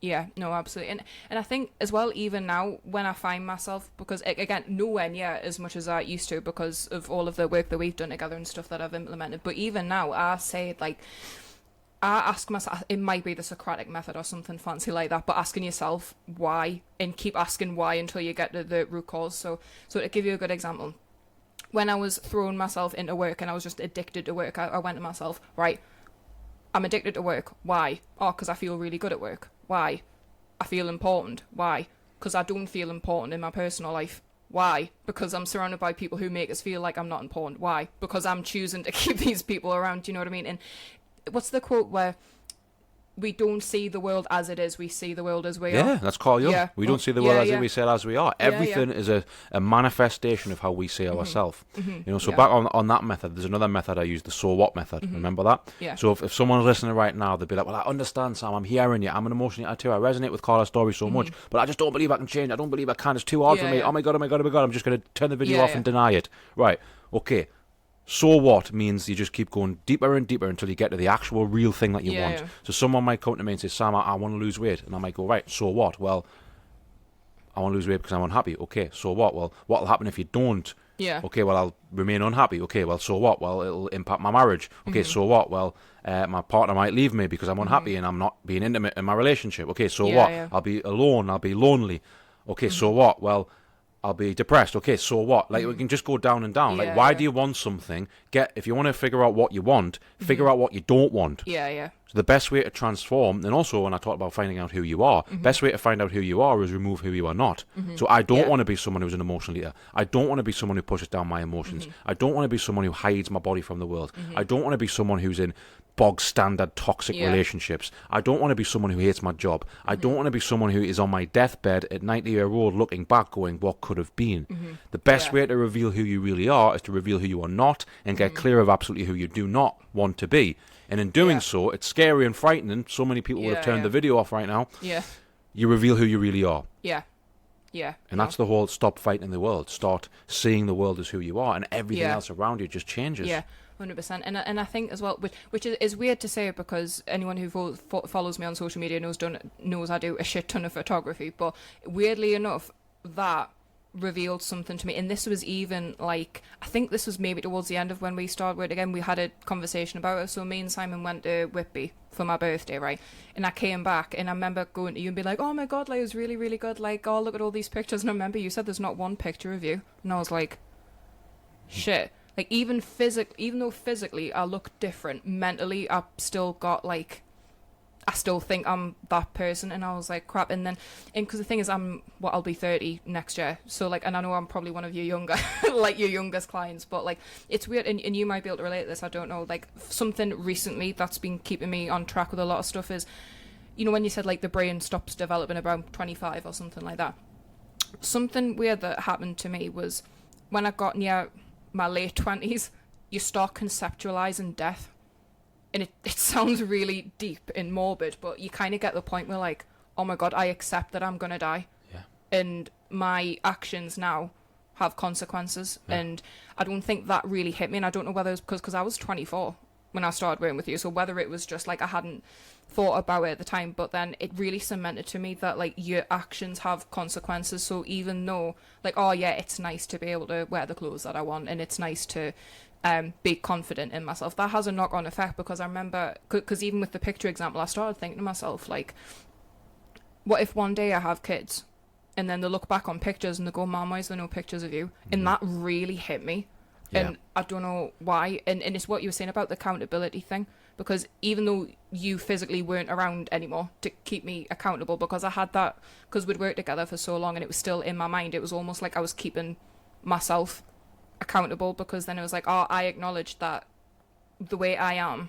Yeah, no, absolutely. And I think as well, even now, when I find myself, because again, nowhere near as much as I used to because of all of the work that we've done together and stuff that I've implemented. But even now, I say, like, I ask myself, it might be the Socratic method or something fancy like that, but asking yourself why, and keep asking why until you get to the root cause. So to give you a good example, when I was throwing myself into work and I was just addicted to work, I went to myself, right, I'm addicted to work. Why? Oh, because I feel really good at work. Why? I feel important. Why? Because I don't feel important in my personal life. Why? Because I'm surrounded by people who make us feel like I'm not important. Why? Because I'm choosing to keep these people around. Do you know what I mean? And what's the quote where we don't see the world as it is, we see the world as we are? Yeah, that's Carl Jung. We don't see the world as we see it as we are. Everything is a manifestation of how we see ourselves. You know, so back on that method, there's another method I use, the so what method. Remember that? So if someone's listening right now, they'll be like, well, I understand, Sam, I'm hearing you, I'm an emotional too, I resonate with Carla's story so much, but I just don't believe I can change, I don't believe I can, it's too hard for me, oh my god, I'm just going to turn the video off and deny it. Right, okay. So what means you just keep going deeper and deeper until you get to the actual real thing that you want. So someone might come to me and say, Sam, I want to lose weight. And I might go, right, so what? Well, I want to lose weight because I'm unhappy. Okay, so what? Well, what will happen if you don't? Okay, well, I'll remain unhappy. Okay, well, so what? Well, it'll impact my marriage. Okay, so what? Well, my partner might leave me because I'm unhappy and I'm not being intimate in my relationship. Okay, so what? I'll be alone. I'll be lonely. Okay, so what? Well, I'll be depressed. Okay, so what? Like, we can just go down and down. Like, why do you want something? If you want to figure out what you want, figure out what you don't want. Yeah. So the best way to transform, and also when I talk about finding out who you are, best way to find out who you are is remove who you are not. So I don't want to be someone who's an emotional eater. I don't want to be someone who pushes down my emotions. I don't want to be someone who hides my body from the world. I don't want to be someone who's in bog standard toxic relationships. I don't want to be someone who hates my job. I don't want to be someone who is on my deathbed at 90-year-old looking back going, what could have been? The best way to reveal who you really are is to reveal who you are not and get clear of absolutely who you do not want to be. And in doing so, it's scary and frightening. So many people would have turned the video off right now. Yeah. You reveal who you really are. Yeah. And that's the whole stop fighting the world. Start seeing the world as who you are, and everything else around you just changes. Yeah, 100%. And I think as well, which is weird to say because anyone who follows me on social media knows I do a shit ton of photography. But weirdly enough, that revealed something to me, and this was even like, I think this was maybe towards the end of when we started with again, we had a conversation about it. So me and Simon went to Whitby for my birthday, right? And I came back and I remember going to you and be like, oh my god, like it was really, really good, like, oh, look at all these pictures. And I remember you said there's not one picture of you, and I was like, shit. Like, even though physically I look different, mentally I've still got like, I still think I'm that person. And I was like, crap. And because the thing is, I'll be 30 next year. So like, and I know I'm probably one of your younger, like your youngest clients, but like, it's weird. And you might be able to relate to this. I don't know. Like, something recently that's been keeping me on track with a lot of stuff is, you know, when you said like the brain stops developing around 25 or something like that. Something weird that happened to me was when I got near my late 20s, you start conceptualizing death. And it sounds really deep and morbid, but you kind of get the point where like, oh my god, I accept that I'm going to die. Yeah. And my actions now have consequences. Yeah. And I don't think that really hit me. And I don't know whether it was because I was 24 when I started working with you. So whether it was just like I hadn't thought about it at the time, but then it really cemented to me that like your actions have consequences. So even though like, oh yeah, it's nice to be able to wear the clothes that I want, and it's nice to be confident in myself, that has a knock-on effect. Because I remember, because even with the picture example, I started thinking to myself like, what if one day I have kids and then they look back on pictures and they go, Mom, why is there no pictures of you? And that really hit me. And I don't know why. And it's what you were saying about the accountability thing, because even though you physically weren't around anymore to keep me accountable, because I had that, because we'd worked together for so long and it was still in my mind, it was almost like I was keeping myself accountable, because then it was like, oh, I acknowledge that the way I am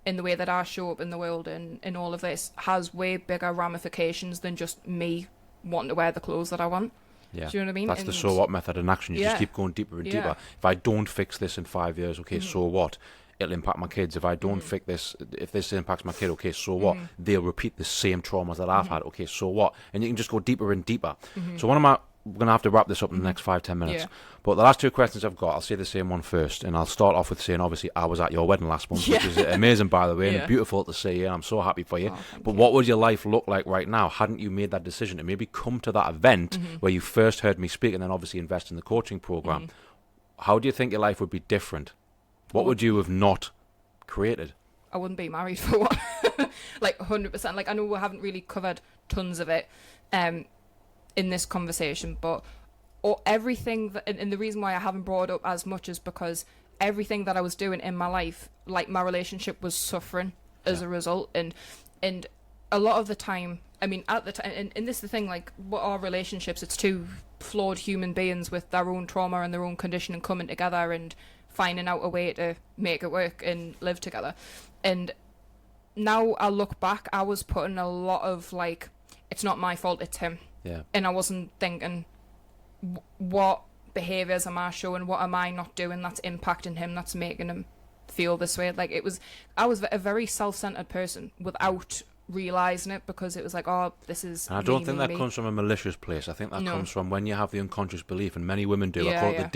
and the way that I show up in the world and all of this has way bigger ramifications than just me wanting to wear the clothes that I want. Yeah. Do you know what I mean? That's the so what method in action. You just keep going deeper and deeper. If I don't fix this in 5 years, okay, so what? It'll impact my kids. If I don't fix this, if this impacts my kid, okay, so what? They'll repeat the same traumas that I've had, okay, so what? And you can just go deeper and deeper. So we're going to have to wrap this up in the next 5-10 minutes. Yeah. But the last two questions I've got, I'll say the same one first. And I'll start off with saying, obviously, I was at your wedding last month, which is amazing, by the way, and beautiful to see you. I'm so happy for you. But what would your life look like right now hadn't you made that decision to maybe come to that event where you first heard me speak and then obviously invest in the coaching program? How do you think your life would be different? What would you have not created? I wouldn't be married for one. Like 100%. Like, I know we haven't really covered tons of it in this conversation, but everything that, and the reason why I haven't brought it up as much is because everything that I was doing in my life, like my relationship was suffering as a result, and a lot of the time, I mean, at the time, and this is the thing, like, what are relationships? It's two flawed human beings with their own trauma and their own condition and coming together and finding out a way to make it work and live together. And now I look back, I was putting a lot of like, it's not my fault, it's him. Yeah. And I wasn't thinking, what behaviours am I showing? What am I not doing that's impacting him, that's making him feel this way? Like, I was a very self-centered person without realising it, because it was like, oh, this is and I don't think that comes from a malicious place. I think that comes from when you have the unconscious belief, and many women do. I call it the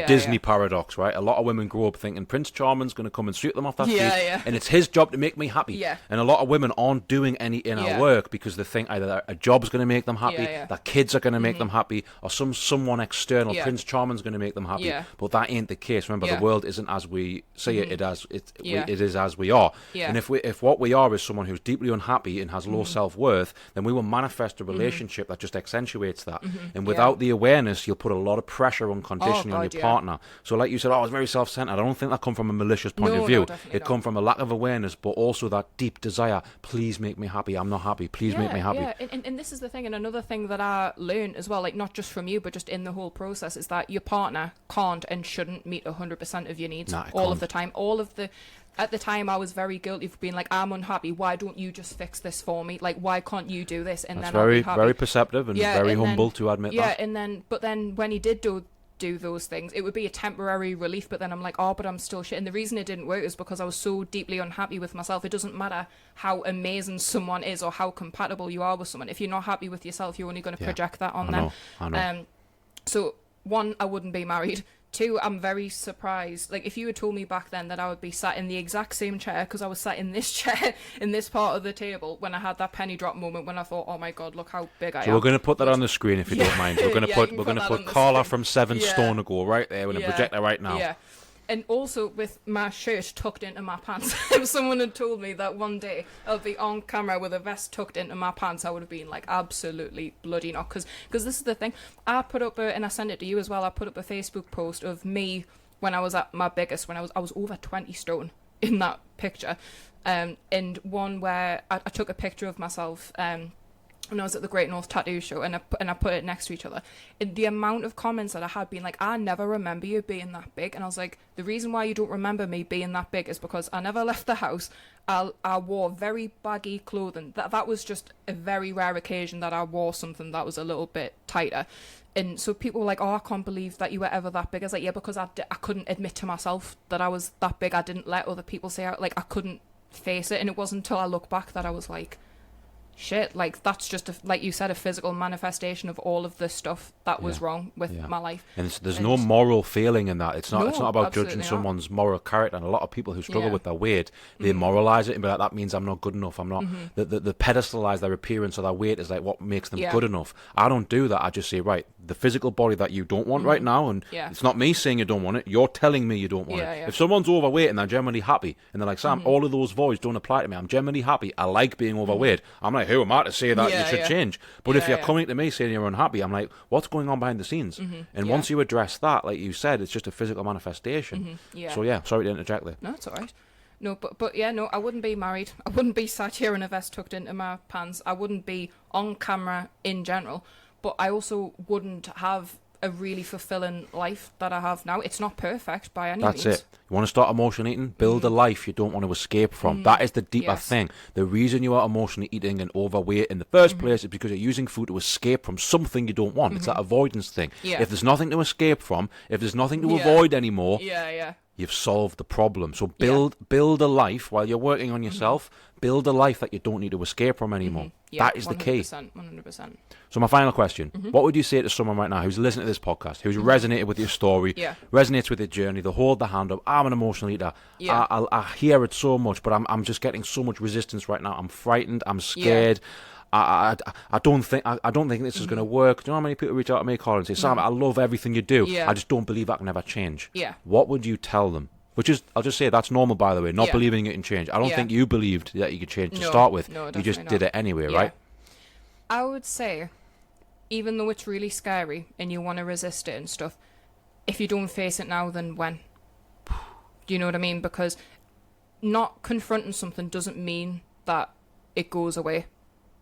Disney paradox, right? A lot of women grow up thinking Prince Charming's going to come and sweep them off that feet, and it's his job to make me happy. And a lot of women aren't doing any inner work because they think either a job's going to make them happy, their kids are going to make them happy, or someone external, Prince Charming's going to make them happy. But that ain't the case. Remember, the world isn't as we see it. It is as we are. And if what we are is someone who's deeply deeply unhappy and has low self-worth, then we will manifest a relationship that just accentuates that. And without the awareness, you'll put a lot of pressure unconditionally on your partner. So like you said, I was very self-centered. I don't think that come from a malicious point of view. It come from a lack of awareness, but also that deep desire, please make me happy. I'm not happy. Please make me happy. Yeah, and this is the thing, and another thing that I learned as well, like not just from you, but just in the whole process, is that your partner can't and shouldn't meet 100% of your needs all of the time. At the time, I was very guilty for being like, I'm unhappy. Why don't you just fix this for me? Like, why can't you do this? And that's then I'll be happy. Very perceptive and very humble to admit that. Yeah, but then when he did do those things, it would be a temporary relief, but then I'm like, but I'm still shit. And the reason it didn't work is because I was so deeply unhappy with myself. It doesn't matter how amazing someone is or how compatible you are with someone. If you're not happy with yourself, you're only going to project that on them. I know. So, one, I wouldn't be married. Two, I'm very surprised. Like, if you had told me back then that I would be sat in the exact same chair, because I was sat in this chair, in this part of the table, when I had that penny drop moment, when I thought, oh my God, look how big I am. So we're going to put that on the screen if you don't mind. We're going to put Carla from 7 Stone Ago right there with a projector right now. Yeah. And also with my shirt tucked into my pants. If someone had told me that one day I'll be on camera with a vest tucked into my pants, I would have been like, absolutely bloody not. Because this is the thing. I put up and I sent it to you as well, I put up a Facebook post of me when I was at my biggest, when I was over 20 stone in that picture. And one where I took a picture of myself when I was at the Great North Tattoo Show, and I put it next to each other. And the amount of comments that I had been like, I never remember you being that big. And I was like, the reason why you don't remember me being that big is because I never left the house. I wore very baggy clothing. That was just a very rare occasion that I wore something that was a little bit tighter. And so people were like, I can't believe that you were ever that big. I was like, yeah, because I couldn't admit to myself that I was that big. I didn't let other people say, I couldn't face it. And it wasn't until I look back that I was like, shit, like that's just like you said, a physical manifestation of all of the stuff that was wrong with my life. And there's no moral failing in that. It's not about judging someone's moral character. And a lot of people who struggle with their weight, they moralize it and be like, that means I'm not good enough. I'm not the pedestalize their appearance or their weight is like what makes them good enough. I don't do that. I just say, right, the physical body that you don't want right now, and it's not me saying you don't want it, you're telling me you don't want it. If someone's overweight and they're generally happy and they're like, Sam, all of those voids don't apply to me, I'm generally happy, I like being overweight, I'm like, who am I to say that you should change? But if you're coming to me saying you're unhappy, I'm like, what's going on behind the scenes? And once you address that, like you said, it's just a physical manifestation. So sorry to interject there. No, it's alright. No, but yeah, no, I wouldn't be married. I wouldn't be sat here in a vest tucked into my pants. I wouldn't be on camera in general. But I also wouldn't have a really fulfilling life that I have now. It's not perfect by any means. That's it. You want to start emotional eating? Build a life you don't want to escape from. That is the deeper thing. The reason you are emotionally eating and overweight in the first place is because you're using food to escape from something you don't want. It's that avoidance thing. If there's nothing to escape from, if there's nothing to avoid anymore, you've solved the problem. So build a life while you're working on yourself. Build a life that you don't need to escape from anymore. That is the key. 100%. So my final question, what would you say to someone right now who's listening to this podcast, who's resonated with your story, resonates with your journey, the hold the hand up, I'm an emotional eater, I hear it so much, but I'm just getting so much resistance right now, I'm frightened, I'm scared, I don't think this is going to work. Do you know how many people reach out to me, Carla, and say, Sam, I love everything you do, I just don't believe I can ever change. What would you tell them? Which is, I'll just say, that's normal, by the way, not believing it can change. I don't think you believed that you could change to start with. No, you just did it anyway, right? I would say, even though it's really scary and you want to resist it and stuff, if you don't face it now, then when? Do you know what I mean? Because not confronting something doesn't mean that it goes away.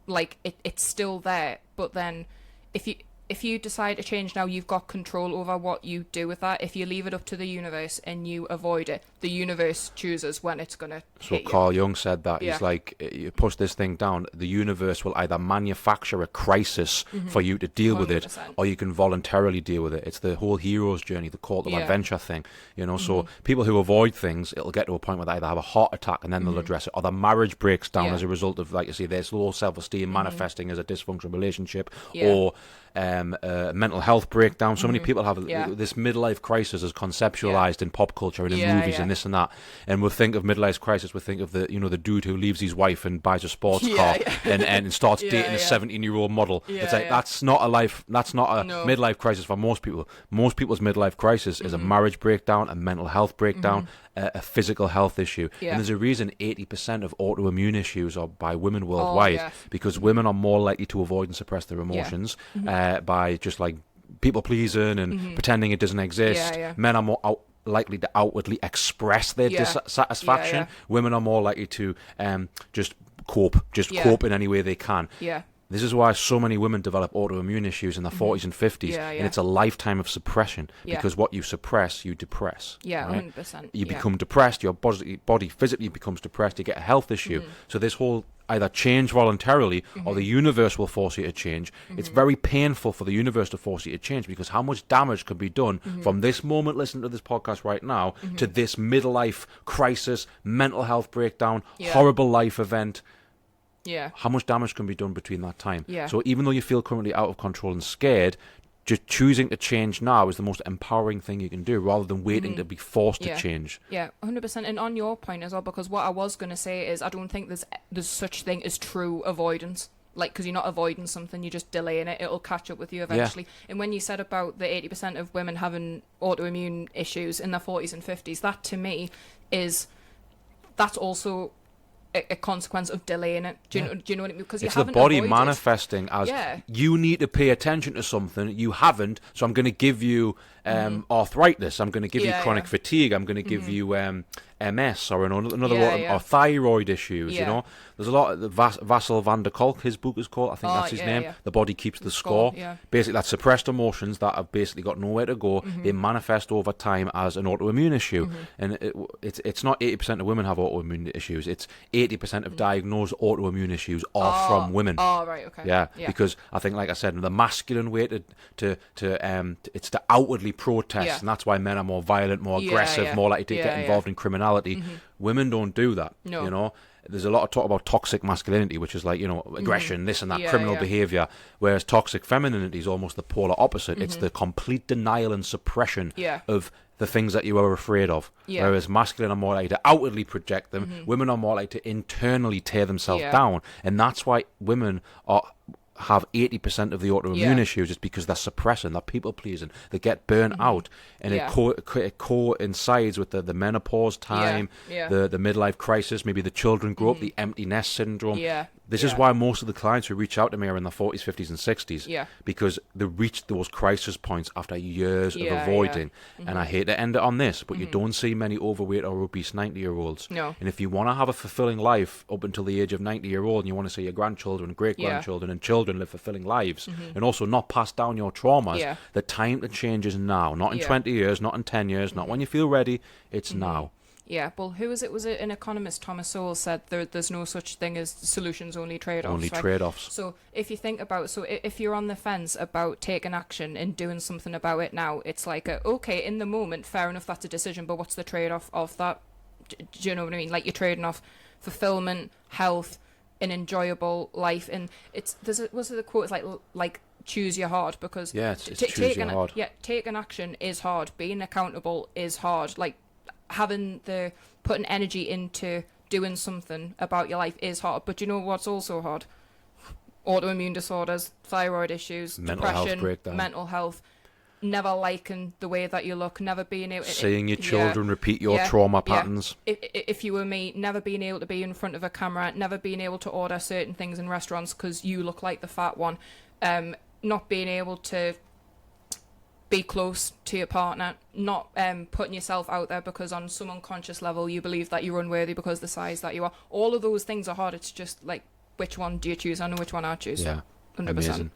Like, it's still there, but then if you decide to change now, you've got control over what you do with that. If you leave it up to the universe and you avoid it, the universe chooses when it's going to hit you. Carl Jung said that. He's like, you push this thing down, the universe will either manufacture a crisis for you to deal 100%. With it, or you can voluntarily deal with it. It's the whole hero's journey, the call to adventure thing. You know, so people who avoid things, it'll get to a point where they either have a heart attack and then they'll address it, or their marriage breaks down as a result of, like you say, their low self-esteem manifesting as a dysfunctional relationship, or mental health breakdown. So many people have this midlife crisis is conceptualized in pop culture and in movies and this and that. And we'll think of midlife crisis, we'll think of the dude who leaves his wife and buys a sports car and starts dating a 17-year-old model. It's like that's not a midlife crisis for most people. Most people's midlife crisis is a marriage breakdown, a mental health breakdown, a physical health issue. Yeah. And there's a reason 80% of autoimmune issues are by women worldwide, because women are more likely to avoid and suppress their emotions by just like people pleasing and pretending it doesn't exist. Men are more likely to outwardly express their dissatisfaction. Women are more likely to just cope in any way they can. This is why so many women develop autoimmune issues in their 40s and 50s, and it's a lifetime of suppression, because what you suppress, you depress. Right? 100%. You become depressed, your body physically becomes depressed, you get a health issue. So this whole either change voluntarily or the universe will force you to change. It's very painful for the universe to force you to change, because how much damage could be done from this moment listening to this podcast right now to this midlife crisis, mental health breakdown, horrible life event. How much damage can be done between that time? So even though you feel currently out of control and scared, just choosing to change now is the most empowering thing you can do, rather than waiting to be forced to change. 100%. And on your point as well, because what I was going to say is I don't think there's such thing as true avoidance. Like, because you're not avoiding something, you're just delaying it. It'll catch up with you eventually. And when you said about the 80% of women having autoimmune issues in their 40s and 50s, that to me that's also a consequence of delaying it. Do you know what I mean? Because it's the body manifesting as you need to pay attention to something, you haven't, so I'm going to give you arthritis, I'm going to give you chronic fatigue, I'm going to give you MS or another one, or thyroid issues. You know, there's a lot of Vassal van der Kolk, his book is called, I think that's his name. The Body Keeps the Score. Basically, that's suppressed emotions that have basically got nowhere to go. They manifest over time as an autoimmune issue, and it's not 80% of women have autoimmune issues. It's 80% of diagnosed autoimmune issues are from women. Because I think, like I said, the masculine way to it's to outwardly protest, and that's why men are more violent, more aggressive, more likely to get involved in criminality. Women don't do that. You know, there's a lot of talk about toxic masculinity, which is like, you know, aggression, this and that, criminal behavior, whereas toxic femininity is almost the polar opposite. It's the complete denial and suppression of the things that you are afraid of. Whereas masculine are more likely to outwardly project them, women are more likely to internally tear themselves down, and that's why women have 80% of the autoimmune issues, is because they're suppressing, they're people pleasing, they get burnt out, and it coincides with the menopause time, the midlife crisis, maybe the children grow up, the empty nest syndrome. This is why most of the clients who reach out to me are in their 40s, 50s and 60s, because they reached those crisis points after years of avoiding. And I hate to end it on this, but you don't see many overweight or obese 90-year-olds. And if you want to have a fulfilling life up until the age of 90-year-old, and you want to see your grandchildren, great-grandchildren and children live fulfilling lives, and also not pass down your traumas, the time to change is now. Not in 20 years, not in 10 years, not when you feel ready, it's now. Well, who was it? Was it an economist, Thomas Sowell, said there's no such thing as solutions, only trade-offs. Only trade-offs. So if you think about, if you're on the fence about taking action and doing something about it now, it's like, okay, in the moment, fair enough, that's a decision, but what's the trade-off of that? Do you know what I mean? Like, you're trading off fulfillment, health, an enjoyable life, and was it the quote? It's like choose your hard, because it's choose your hard. Taking action is hard. Being accountable is hard. Like, putting energy into doing something about your life is hard. But you know what's also hard? Autoimmune disorders, thyroid issues, depression, mental health, never liking the way that you look, never being able to... Seeing your children repeat your trauma patterns. If you were me, never being able to be in front of a camera, never being able to order certain things in restaurants because you look like the fat one, not being able to be close to your partner, not putting yourself out there because on some unconscious level you believe that you're unworthy because of the size that you are. All of those things are hard. It's just like, which one do you choose? I know which one I choose. 100%. Amazing.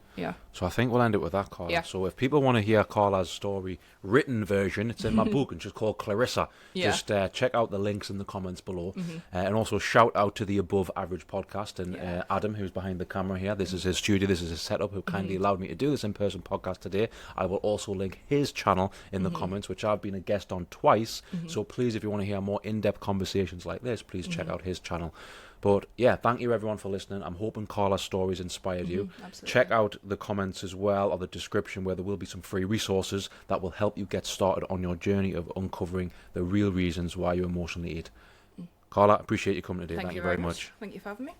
So I think we'll end it with that, Carla. So if people want to hear Carla's story, written version, it's in my book, and just called Clarissa. Just check out the links in the comments below. And also shout out to the Above Average podcast and Adam, who's behind the camera here. This is his studio, this is his setup, who kindly allowed me to do this in-person podcast today. I will also link his channel in the comments, which I've been a guest on twice. So please, if you want to hear more in-depth conversations like this, please check out his channel. But thank you everyone for listening. I'm hoping Carla's stories inspired you. Absolutely. Check out the comments as well, or the description, where there will be some free resources that will help you get started on your journey of uncovering the real reasons why you emotionally eat. Carla, appreciate you coming today. Thank you very much. Thank you for having me.